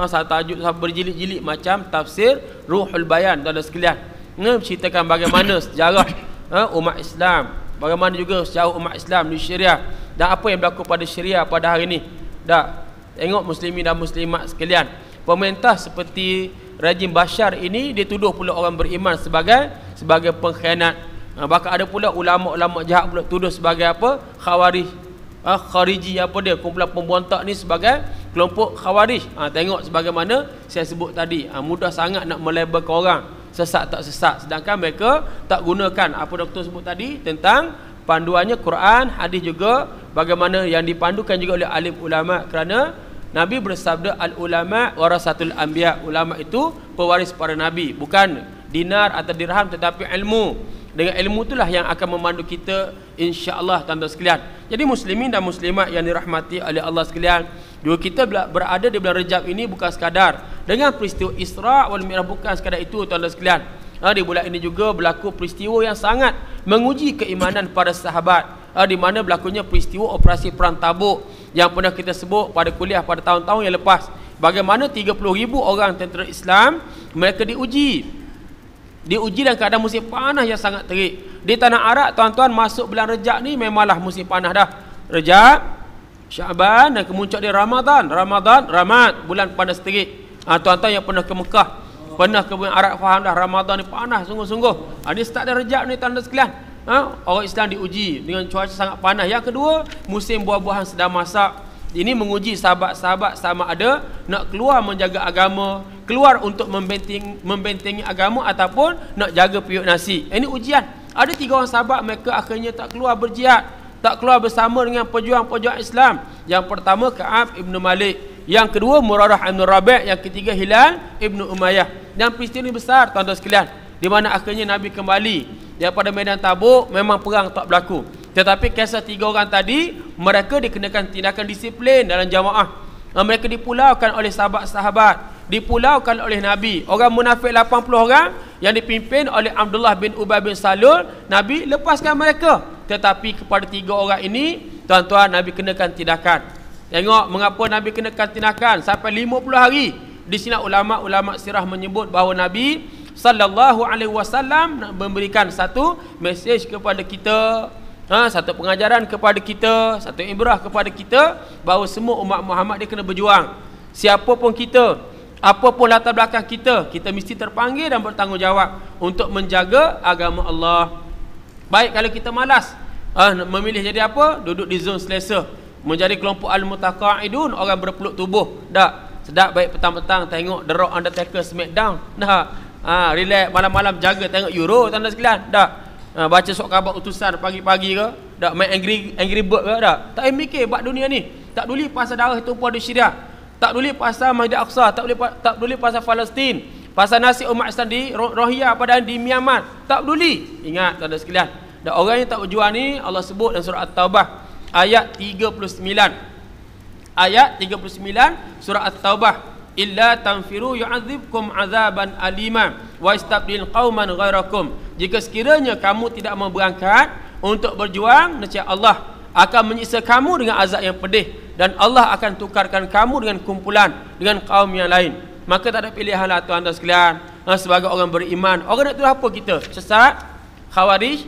Satu tajuk berjilid-jilid macam tafsir Ruhul Bayan tuan-tuan sekalian. Menceritakan bagaimana sejarah umat Islam, bagaimana juga sejarah umat Islam di Syria, dan apa yang berlaku pada Syria pada hari ini. Tengok muslimin dan muslimat sekalian, pemerintah seperti rejim Bashar ini dituduh pula orang beriman sebagai pengkhianat. Bahkan ada pula ulama-ulama jahat pula tuduh sebagai apa? Khariji apa dia? Kumpulan pemberontak ni sebagai kelompok Khawarij. Tengok sebagaimana saya sebut tadi, mudah sangat nak melabelkan orang sesat tak sesat, sedangkan mereka tak gunakan apa doktor sebut tadi tentang panduannya Quran, hadis juga, bagaimana yang dipandukan juga oleh alim ulama. Kerana Nabi bersabda al-ulama warasatul anbiya, ulama itu pewaris para nabi, bukan dinar atau dirham tetapi ilmu. Dengan ilmu itulah yang akan memandu kita insya-Allah tuan-tuan sekalian. Jadi muslimin dan muslimat yang dirahmati oleh Allah sekalian, juga kita berada di bulan Rejab ini bukan sekadar dengan peristiwa Isra wal Mi'raj, bukan sekadar itu tuan-tuan sekalian. Di bulan ini juga berlaku peristiwa yang sangat menguji keimanan para sahabat, di mana berlakunya peristiwa operasi perang Tabuk yang pernah kita sebut pada kuliah pada tahun-tahun yang lepas. Bagaimana 30,000 orang tentera Islam mereka diuji dalam keadaan musim panas yang sangat terik. Di tanah Arab tuan-tuan, masuk bulan Rejab ni memanglah musim panas dah. Rejab, Syaban dan kemuncak dia Ramadan, Ramad, bulan panas terik. Tuan-tuan yang pernah ke Mekah, pernah ke bulan Arab, faham dah Ramadan ni panas sungguh-sungguh. Dia start dari Rejab ni tuan-tuan sekalian. Orang Islam diuji dengan cuaca sangat panas. Yang kedua, musim buah-buahan sedang masak. Ini menguji sahabat-sahabat sama ada nak keluar menjaga agama, keluar untuk membentengi agama, ataupun nak jaga periuk nasi. Ini ujian. Ada 3 orang sahabat, mereka akhirnya tak keluar berjihad, tak keluar bersama dengan pejuang-pejuang Islam. Yang pertama Ka'ab ibn Malik, yang kedua Murarah ibn Rabi', yang ketiga Hilal ibn Umayyah. Dan peristiwa ini besar tuan-tuan sekalian, di mana akhirnya Nabi kembali daripada medan Tabuk. Memang perang tak berlaku, tetapi kisah 3 orang tadi, mereka dikenakan tindakan disiplin dalam jamaah. Mereka dipulaukan oleh sahabat-sahabat, dipulaukan oleh Nabi. Orang munafik 80 orang yang dipimpin oleh Abdullah bin Ubay bin Salul, Nabi lepaskan mereka. Tetapi kepada 3 orang ini, tuan-tuan, Nabi kenakan tindakan. Tengok mengapa Nabi kenakan tindakan sampai 50 hari. Di sini ulama-ulama sirah menyebut bahawa Nabi sallallahu alaihi wasallam nak memberikan satu mesej kepada kita, satu pengajaran kepada kita, satu ibrah kepada kita, bahawa semua umat Muhammad dia kena berjuang. Siapa pun kita, Apapun latar belakang kita, kita mesti terpanggil dan bertanggungjawab untuk menjaga agama Allah. Baik kalau kita malas memilih jadi apa? Duduk di zon selesa, menjadi kelompok al-mutaqa'idun, orang berpeluk tubuh. Tak sedap baik petang-petang tengok The Rock, Undertaker, Smackdown. Relax malam-malam jaga tengok Euro, tanda sekalian. Tak baca surat khabar utusan pagi-pagi ke? Tak main Angry Bird ke? Tak mikir buat dunia ni. Tak peduli pasal darah tumpah di Syria, tak peduli pasal Masjid Aqsa, tak peduli pasal Palestin, pasal nasib umat Islam di Rohingya pada di Myanmar, tak peduli. Ingat tuan-tuan sekalian, dan orang yang tak berjuang ni Allah sebut dalam surah At-Taubah ayat 39. Ayat 39 surah At-Taubah, illa tanfiru yu'adzibkum azaban aliman wa istabdil qauman ghairakum. Jika sekiranya kamu tidak mau berangkat untuk berjuang, nescaya Allah akan menyiksa kamu dengan azab yang pedih, dan Allah akan tukarkan kamu dengan kumpulan dengan kaum yang lain. Maka tak ada pilihan lah tuan-tuan sekalian. Sebagai orang beriman, orang nak tuduh apa kita? Sesat, khawarij,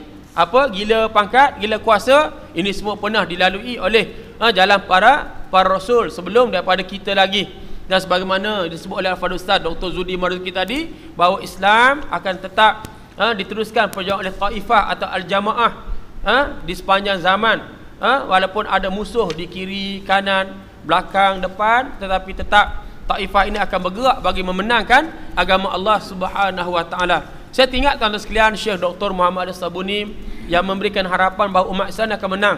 gila pangkat, gila kuasa. Ini semua pernah dilalui oleh jalan para rasul sebelum daripada kita lagi. Dan sebagaimana disebut oleh Al-Fadhil Ustaz Dr. Zudi Marzuki tadi, bahawa Islam akan tetap diteruskan perjuangan oleh Taifah atau Al-Jamaah di sepanjang zaman. Walaupun ada musuh di kiri, kanan, belakang, depan, tetapi tetap Taifah ini akan bergerak bagi memenangkan agama Allah Subhanahu wa taala. Saya ingat tuan-tuan sekalian, Syekh Dr. Muhammad As-Sabuni yang memberikan harapan bahawa umat Islam akan menang.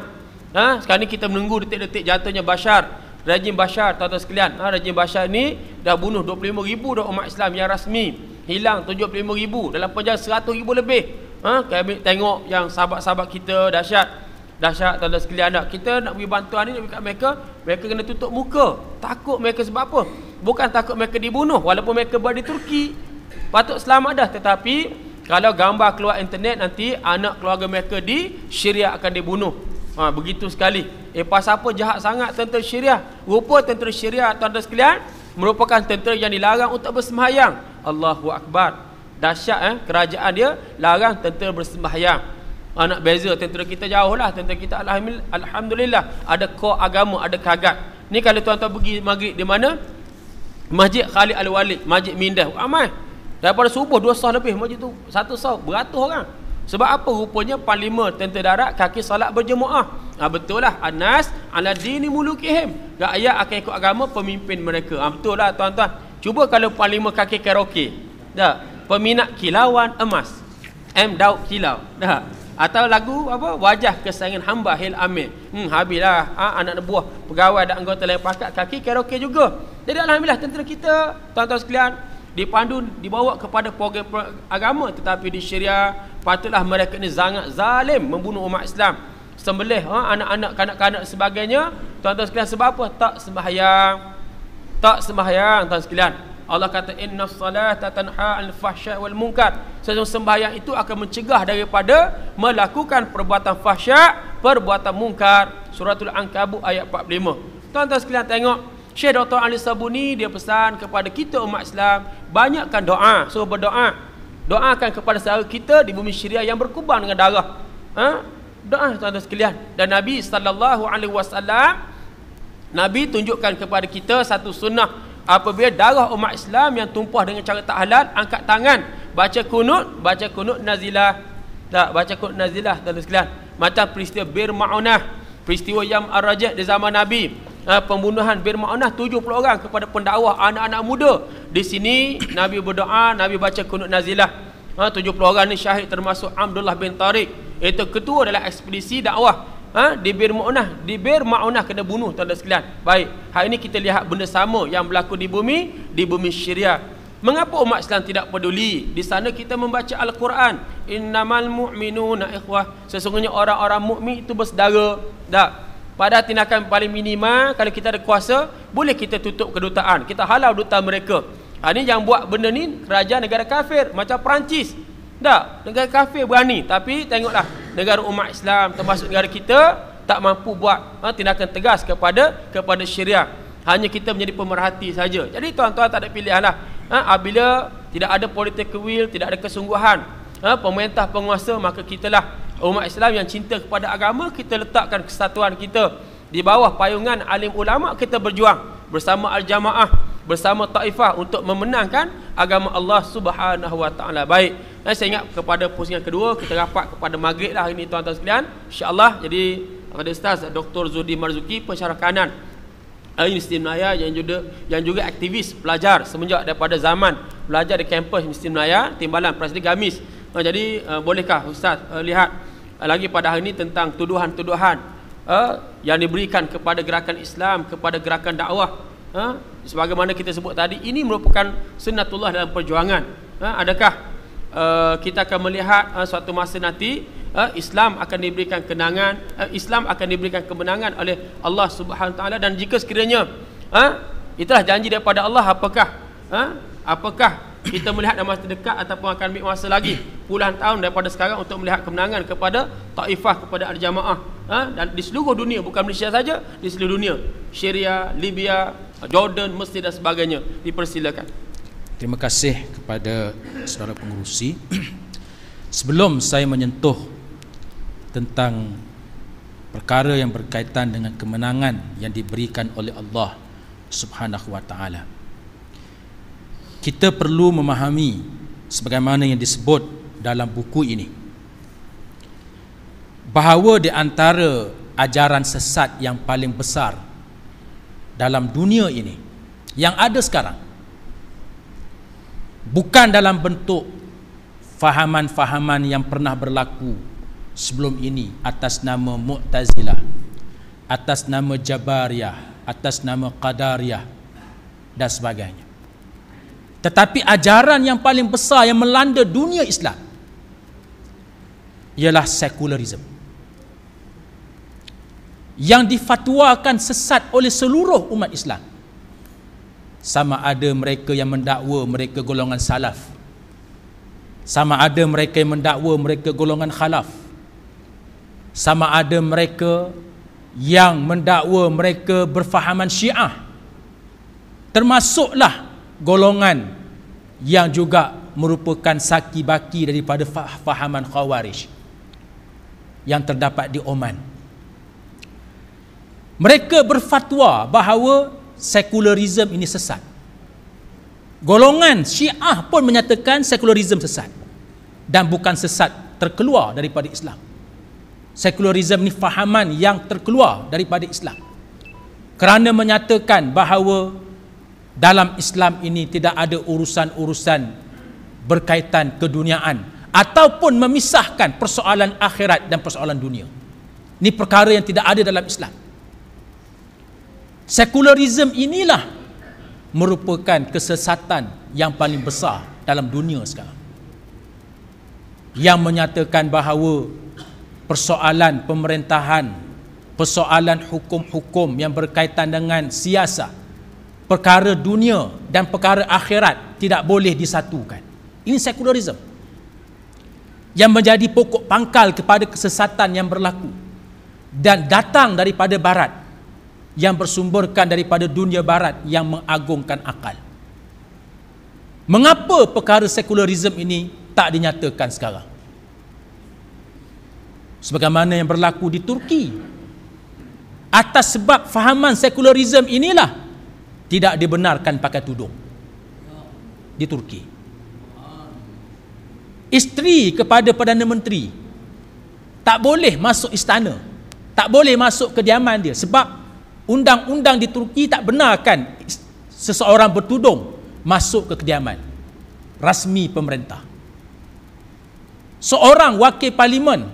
Sekarang ni kita menunggu detik-detik jatuhnya Bashar, rejim Bashar tuan-tuan sekalian. Rejim Bashar ni dah bunuh 25,000 dah umat Islam yang rasmi, hilang 75,000, dalam penjara 100,000 lebih. Kami tengok yang sahabat-sahabat kita dahsyat tuan-tuan sekalian. Kita nak beri bantuan ni dekat mereka kena tutup muka. Takut mereka sebab apa? Bukan takut mereka dibunuh, walaupun mereka berada di Turki, patut selamat dah. Tetapi kalau gambar keluar internet, nanti anak keluarga mereka di Syria akan dibunuh. Begitu sekali. Pasal apa jahat sangat tentera Syria? Rupa tentera Syria tuan-tuan sekalian merupakan tentera yang dilarang untuk bersembahyang. Allahu Akbar. Dahsyat kerajaan dia larang tentera bersembahyang. Nak beza tentera kita jauh lah. Tentera kita alhamdulillah ada kor agama, ada kagat. Ni kalau tuan-tuan pergi maghrib di mana? Masjid Khalid Al-Walid, Masjid Mindah, ramai. Daripada subuh 2 sah lebih masjid tu, 1 sah beratus orang. Sebab apa? Rupanya panglima tentera darat kaki salat berjemaah. Betul lah, Anas ala dini mulukihim, rakyat akan ikut agama pemimpin mereka. Betul lah tuan-tuan. Cuba kalau panglima kaki karaoke, peminat kilauan emas, M. Daud Kilau, atau lagu wajah kesayangan hamba Hil Amir, habislah anak buah pegawai dan anggota lain pangkat kaki karaoke juga. Jadi alhamdulillah tentera kita tuan-tuan sekalian dipandu, dibawa kepada program agama. Tetapi di Syria patutlah mereka ni sangat zalim membunuh umat Islam, sembelih anak-anak, kanak-kanak sebagainya. Tuan-tuan sekalian, sebab apa? Tak sembahyang tuan sekalian. Allah kata inna salata tanha 'anil fahsya' wal munkar. Sesungguhnya sembahyang itu akan mencegah daripada melakukan perbuatan fahsya', perbuatan mungkar. Suratul Ankabut ayat 45. Tuan-tuan sekalian tengok, Syekh Dr. Ali Sabuni dia pesan kepada kita umat Islam, banyakkan doa. So berdoa, doakan kepada saudara kita di bumi Syria yang berkorban dengan darah. Doa tuan-tuan sekalian. Dan Nabi sallallahu alaihi wasallam, Nabi tunjukkan kepada kita satu sunnah. Apabila darah umat Islam yang tumpah dengan cara tak halal, angkat tangan, baca kunut nazilah. Baca kunut nazilah tuan-tuan sekalian. Macam peristiwa Bir Ma'unah, peristiwa Yam Ar-Rajah di zaman Nabi, pembunuhan Bir Ma'unah 70 orang kepada pendakwah anak-anak muda. Di sini Nabi berdoa, Nabi baca kunut nazilah. 70 orang ni syahid, termasuk Abdullah bin Tariq, itu ketua dalam ekspedisi dakwah di Bir Ma'unah kena bunuh tuan-tuan sekalian. Baik, hari ini kita lihat benda sama yang berlaku di bumi Syria. Mengapa umat Islam tidak peduli? Di sana kita membaca Al-Quran, innamal mu'minuna ikhwah, sesungguhnya orang-orang mukmin itu bersaudara. Pada tindakan paling minimal, kalau kita ada kuasa, boleh kita tutup kedutaan, kita halau duta mereka. Ini yang buat benda ni kerajaan negara kafir macam Perancis. Negara kafir berani, tapi tengoklah negara umat Islam termasuk negara kita tak mampu buat tindakan tegas kepada Syria. Hanya kita menjadi pemerhati saja. Jadi tuan-tuan tak ada pilihan lah. Apabila tidak ada political will, tidak ada kesungguhan pemerintah penguasa, maka kitalah umat Islam yang cinta kepada agama, kita letakkan kesatuan kita di bawah payungan alim ulama, kita berjuang bersama Al-Jamaah bersama taifah untuk memenangkan agama Allah Subhanahu wa taala. Baik, saya ingat kepada pusingan kedua, kita rapat kepada maghrib lah hari ini tuan-tuan sekalian, insya-Allah. Jadi kepada Ustaz Dr. Zudi Marzuki, pensyarah kanan Universiti Melaya yang juga aktivis pelajar semenjak daripada zaman belajar di kampus Universiti Melaya, Timbalan Presiden Gamis. Jadi bolehkah Ustaz lihat lagi pada hari ini tentang tuduhan-tuduhan yang diberikan kepada gerakan Islam, kepada gerakan dakwah, sebagaimana kita sebut tadi, ini merupakan sunnatullah dalam perjuangan. Adakah kita akan melihat suatu masa nanti Islam akan diberikan kenangan, Islam akan diberikan kemenangan oleh Allah Subhanahu taala, dan jika sekiranya itulah janji daripada Allah, apakah kita melihat dalam masa dekat ataupun akan ambil masa lagi puluhan tahun daripada sekarang untuk melihat kemenangan kepada taifah, kepada al-jamaah, dan di seluruh dunia, bukan Malaysia saja, di seluruh dunia, Syria, Libya, Jordan, Mesir dan sebagainya. Dipersilakan. Terima kasih kepada saudara pengerusi. Sebelum saya menyentuh tentang perkara yang berkaitan dengan kemenangan yang diberikan oleh Allah Subhanahu wa taala, kita perlu memahami sebagaimana yang disebut dalam buku ini, bahawa di antara ajaran sesat yang paling besar dalam dunia ini yang ada sekarang, bukan dalam bentuk fahaman-fahaman yang pernah berlaku sebelum ini atas nama Mu'tazilah, atas nama Jabariyah, atas nama Qadariyah dan sebagainya. Tetapi ajaran yang paling besar yang melanda dunia Islam ialah sekularisme, yang difatwakan sesat oleh seluruh umat Islam. Sama ada mereka yang mendakwa mereka golongan salaf, sama ada mereka yang mendakwa mereka golongan khalaf, sama ada mereka yang mendakwa mereka berfahaman Syiah, termasuklah golongan yang juga merupakan saki baki daripada fahaman Khawarij yang terdapat di Oman. Mereka berfatwa bahawa sekularisme ini sesat. Golongan Syiah pun menyatakan sekularisme sesat, dan bukan sesat terkeluar daripada Islam. Sekularisme ini fahaman yang terkeluar daripada Islam, kerana menyatakan bahawa dalam Islam ini tidak ada urusan-urusan berkaitan keduniaan ataupun memisahkan persoalan akhirat dan persoalan dunia. Ini perkara yang tidak ada dalam Islam. Sekularisme inilah merupakan kesesatan yang paling besar dalam dunia sekarang, yang menyatakan bahawa persoalan pemerintahan, persoalan hukum-hukum yang berkaitan dengan siasat, perkara dunia dan perkara akhirat tidak boleh disatukan. Ini sekularisme yang menjadi pokok pangkal kepada kesesatan yang berlaku dan datang daripada barat, yang bersumberkan daripada dunia barat yang mengagungkan akal. Mengapa perkara sekularisme ini tak dinyatakan sekarang? Sebagaimana yang berlaku di Turki. Atas sebab fahaman sekularisme inilah tidak dibenarkan pakai tudung di Turki. Isteri kepada Perdana Menteri tak boleh masuk istana, tak boleh masuk kediaman dia, sebab undang-undang di Turki tak benarkan seseorang bertudung masuk ke kediaman rasmi pemerintah. Seorang wakil parlimen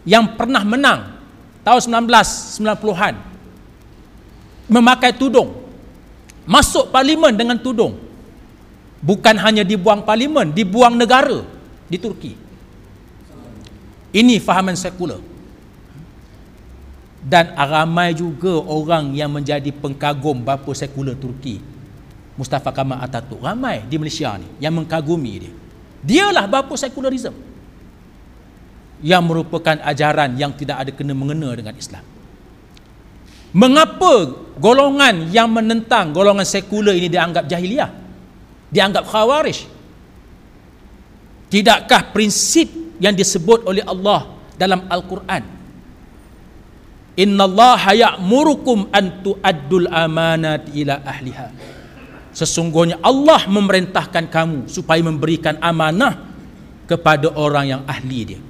yang pernah menang tahun 1990-an memakai tudung, masuk parlimen dengan tudung, bukan hanya dibuang parlimen, dibuang negara di Turki. Ini fahaman sekular. Dan ramai juga orang yang menjadi pengkagum bapa sekular Turki, Mustafa Kemal Atatürk, ramai di Malaysia ni yang mengkagumi dia. Dialah bapa sekularisme, yang merupakan ajaran yang tidak ada kena-mengena dengan Islam. Mengapa golongan yang menentang golongan sekular ini dianggap jahiliah, dianggap khawarij? Tidakkah prinsip yang disebut oleh Allah dalam Al-Quran, innallaha ya'murukum an tu'addul amanat ila ahliha, Sesungguhnya Allah memerintahkan kamu supaya memberikan amanah kepada orang yang ahli dia.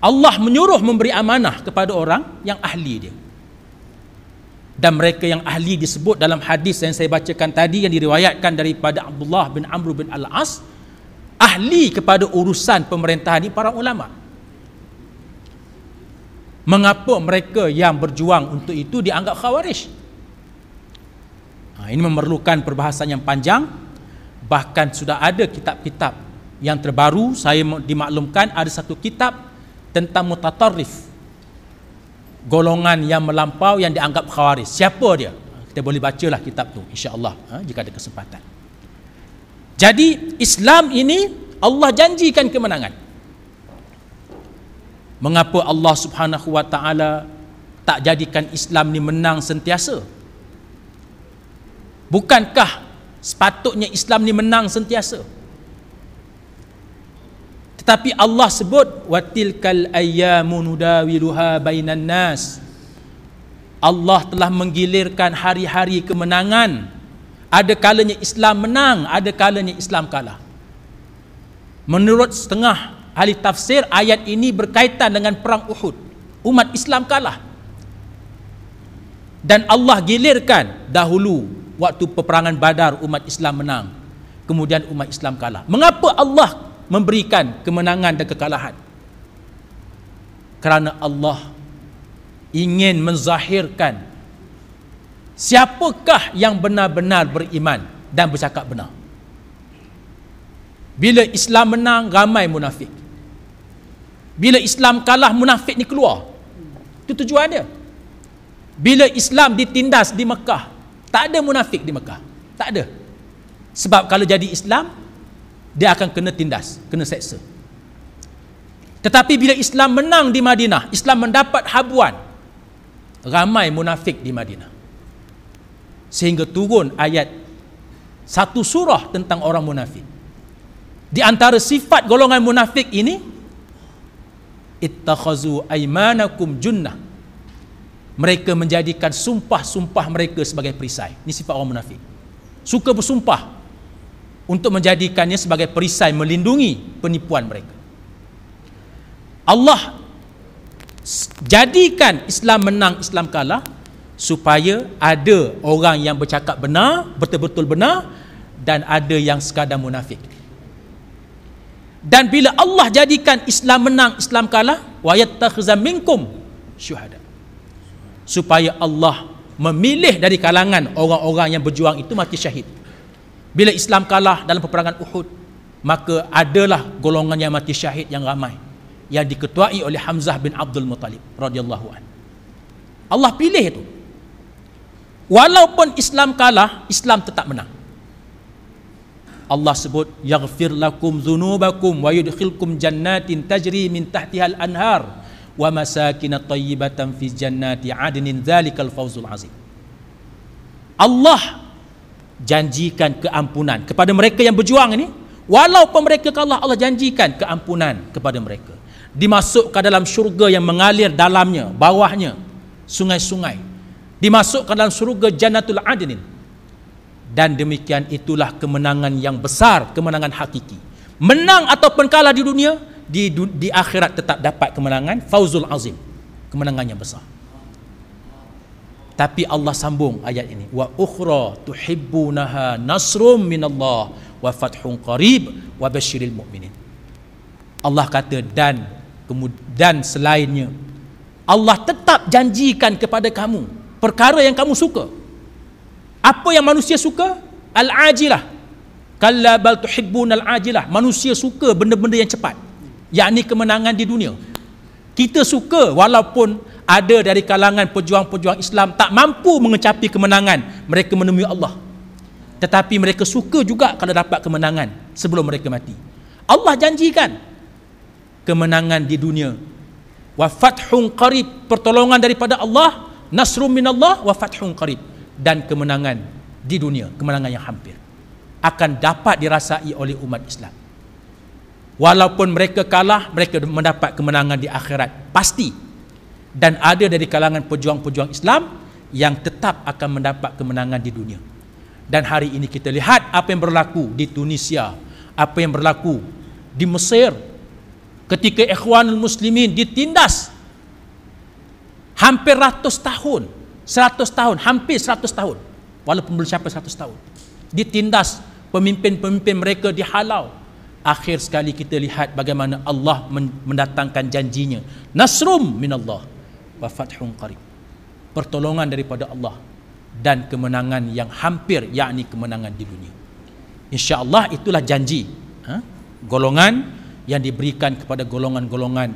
Allah menyuruh memberi amanah kepada orang yang ahli dia. Dan mereka yang ahli disebut dalam hadis yang saya bacakan tadi, yang diriwayatkan daripada Abdullah bin Amr bin Al-As. Ahli kepada urusan pemerintahan ini para ulama. Mengapa mereka yang berjuang untuk itu dianggap khawarij? Ini memerlukan perbahasan yang panjang. Bahkan sudah ada kitab-kitab yang terbaru. Saya dimaklumkan ada satu kitab tentang mutatarrif, golongan yang melampau yang dianggap khawarij. Siapa dia? Kita boleh bacalah kitab tu insya-Allah jika ada kesempatan. Jadi Islam ini Allah janjikan kemenangan. Mengapa Allah Subhanahu wa taala tak jadikan Islam ni menang sentiasa? Bukankah sepatutnya Islam ni menang sentiasa? Tetapi Allah sebut wa tilkal ayyamu nudawiluha bainan nas. Allah telah menggilirkan hari-hari kemenangan. Ada kalanya Islam menang, ada kalanya Islam kalah. Menurut setengah ahli tafsir, ayat ini berkaitan dengan perang Uhud. Umat Islam kalah. Dan Allah gilirkan dahulu waktu peperangan Badar umat Islam menang. Kemudian umat Islam kalah. Mengapa Allah memberikan kemenangan dan kekalahan? Kerana Allah ingin menzahirkan siapakah yang benar-benar beriman dan bercakap benar. Bila Islam menang, ramai munafik. Bila Islam kalah, munafik ni keluar. Itu tujuan dia. Bila Islam ditindas di Mekah, tak ada munafik di Mekah. Tak ada. Sebab kalau jadi Islam, dia akan kena tindas, kena seksa. Tetapi bila Islam menang di Madinah, Islam mendapat habuan, ramai munafik di Madinah. Sehingga turun ayat satu surah tentang orang munafik. Di antara sifat golongan munafik ini, ittakhazu aymanakum junnah. Mereka menjadikan sumpah-sumpah mereka sebagai perisai. Ini sifat orang munafik. Suka bersumpah untuk menjadikannya sebagai perisai melindungi penipuan mereka. Allah jadikan Islam menang, Islam kalah, supaya ada orang yang bercakap benar, betul-betul benar, dan ada yang sekadar munafik. Dan bila Allah jadikan Islam menang, Islam kalah, wa yattakhidha minkum syuhada, supaya Allah memilih dari kalangan orang-orang yang berjuang itu mati syahid. Bila Islam kalah dalam peperangan Uhud, maka adalah golongan yang mati syahid yang ramai, yang diketuai oleh Hamzah bin Abdul Muttalib radhiyallahu anhu. Allah pilih itu. Walaupun Islam kalah, Islam tetap menang. Allah sebut yaghfir lakum dzunubakum wa yudkhilkum jannatin tajri min tahtiha al-anhar wa masakin thayyibatan fi jannati adnin dzalikal fawzul azim. Allah janjikan keampunan kepada mereka yang berjuang ini. Walaupun mereka kalah, Allah janjikan keampunan kepada mereka. Dimasukkan dalam syurga yang mengalir dalamnya, bawahnya sungai-sungai. Dimasukkan dalam syurga Jannatul Adnin. Dan demikian itulah kemenangan yang besar, kemenangan hakiki. Menang ataupun kalah di dunia, di akhirat tetap dapat kemenangan, fauzul azim, kemenangan yang besar. Tapi Allah sambung ayat ini, wa ukhra tuhibbunaha nasrum minallah wa fathun qarib wa basyiril mu'minin. Allah kata dan selainnya, Allah tetap janjikan kepada kamu perkara yang kamu suka. Apa yang manusia suka? Al-ajilah. Kalla bal tuhibbun al-ajilah. Manusia suka benda-benda yang cepat, yakni kemenangan di dunia. Kita suka walaupun ada dari kalangan pejuang-pejuang Islam tak mampu mengecapi kemenangan, mereka menemui Allah. Tetapi mereka suka juga kalau dapat kemenangan sebelum mereka mati. Allah janjikan kemenangan di dunia. Wa fathun qarib, pertolongan daripada Allah, nasrum minallah wa fathun qarib, dan kemenangan di dunia, kemenangan yang hampir akan dapat dirasai oleh umat Islam. Walaupun mereka kalah, mereka mendapat kemenangan di akhirat pasti. Dan ada dari kalangan pejuang-pejuang Islam yang tetap akan mendapat kemenangan di dunia. Dan hari ini kita lihat apa yang berlaku di Tunisia, apa yang berlaku di Mesir ketika Ikhwanul Muslimin ditindas hampir 100 tahun, hampir 100 tahun, walaupun belum sampai 100 tahun, ditindas, pemimpin-pemimpin mereka dihalau. Akhir sekali kita lihat bagaimana Allah mendatangkan janjinya, nasrum minallah wa fathun qarib, pertolongan daripada Allah dan kemenangan yang hampir, yakni kemenangan di dunia. InsyaAllah itulah janji golongan yang diberikan kepada golongan-golongan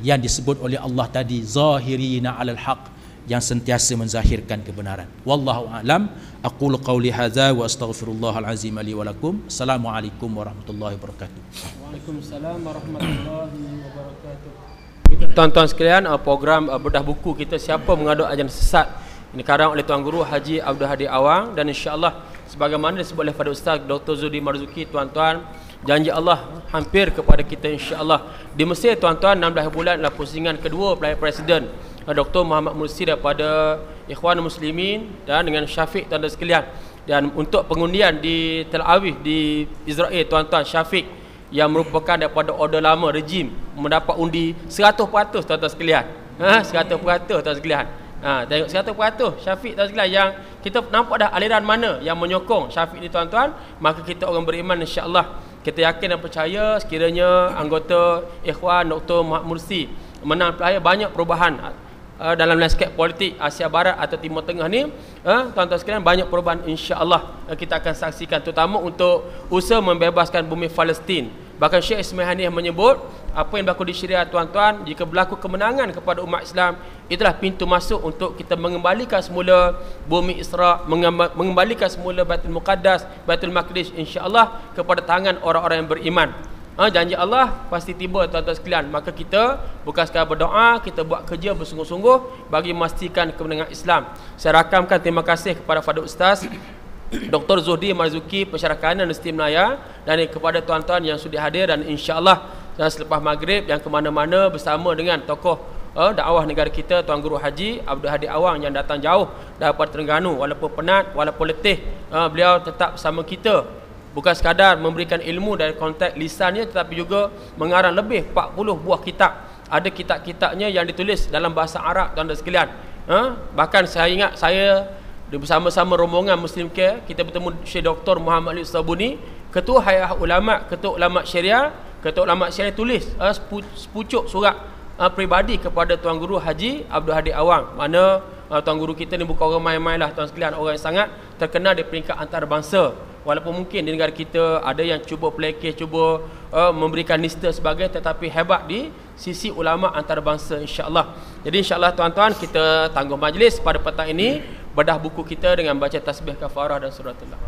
yang disebut oleh Allah tadi, zahirina alal haq, yang sentiasa menzahirkan kebenaran. Wallahu a'lam. Aqulu qawli hadza wa astaghfirullahal azim li wa lakum. Assalamualaikum warahmatullahi wabarakatuh. Waalaikumsalam warahmatullahi wabarakatuh. Tuan-tuan sekalian, program bedah buku kita Siapa Mengaduk Ajaran Sesat ini karang oleh Tuan Guru Haji Abdul Hadi Awang, dan insya-Allah sebagaimana disebut oleh pada Ustaz Dr. Zuhdi Marzuki, tuan-tuan, janji Allah hampir kepada kita insya-Allah. Di Mesir, tuan-tuan, 16 bulan adalah pusingan kedua pelayan Presiden Dr. Muhammad Mursi daripada Ikhwanul Muslimin dan dengan Syafiq, tuan-tuan sekalian. Dan untuk pengundian di Tel Aviv di Israel, tuan-tuan, Syafiq yang merupakan daripada order lama rejim mendapat undi 100%, tuan-tuan sekalian. 100%, tuan-tuan sekalian. Tengok 100% Syafiq, tuan-tuan sekalian, yang kita nampak dah aliran mana yang menyokong Syafiq ni, tuan-tuan. Maka kita orang beriman insya-Allah, kita yakin dan percaya sekiranya anggota Ikhwan Dr. Muhammad Mursi menang pilihan, banyak perubahan dalam landscape politik Asia Barat atau Timur Tengah ni, tuan-tuan sekalian, banyak perubahan insya-Allah kita akan saksikan, terutama untuk usaha membebaskan bumi Palestin. Bahkan Syekh Ismail Haniyah menyebut apa yang berlaku di Syria, tuan-tuan, jika berlaku kemenangan kepada umat Islam, itulah pintu masuk untuk kita mengembalikan semula bumi Isra', mengembalikan semula Baitul Muqaddas, Baitul Maqdis insya-Allah kepada tangan orang-orang yang beriman. Janji Allah pasti tiba, tuan-tuan sekalian. Maka kita bukan sekadar berdoa, kita buat kerja bersungguh-sungguh bagi memastikan kemenangan Islam. Saya rakamkan terima kasih kepada Fadil Ustaz Dr. Zuhdi Marzuki, Pensyarakanan Universiti Melaya, dan kepada tuan-tuan yang sudah hadir, dan insya-Allah dan selepas maghrib yang ke mana-mana bersama dengan tokoh dakwah negara kita, Tuan Guru Haji Abdul Hadi Awang yang datang jauh daripada Terengganu, walaupun penat, walaupun letih, beliau tetap bersama kita. Bukan sekadar memberikan ilmu dari konteks lisannya, tetapi juga mengarang lebih 40 buah kitab. Ada kitab-kitabnya yang ditulis dalam bahasa Arab, tuan-tuan sekalian. Bahkan saya ingat saya bersama-sama rombongan Muslim Care, kita bertemu Syekh Dr. Muhammad Ali Sabuni, Ketua Hayat Ulama, Ketua Ulama Syariah. Ketua Ulama Syariah tulis sepucuk surat peribadi kepada Tuan Guru Haji Abdul Hadi Awang. Mana Tuan Guru kita ni bukan orang main-main lah, tuan sekalian, orang yang sangat terkenal di peringkat antarabangsa. Walaupun mungkin di negara kita ada yang cuba pelekeh, cuba memberikan nista sebagai, tetapi hebat di sisi ulama antarabangsa insya-Allah. Jadi insya-Allah tuan-tuan, kita tangguh majlis pada petang ini, bedah buku kita dengan baca tasbih kafarah dan suratullah.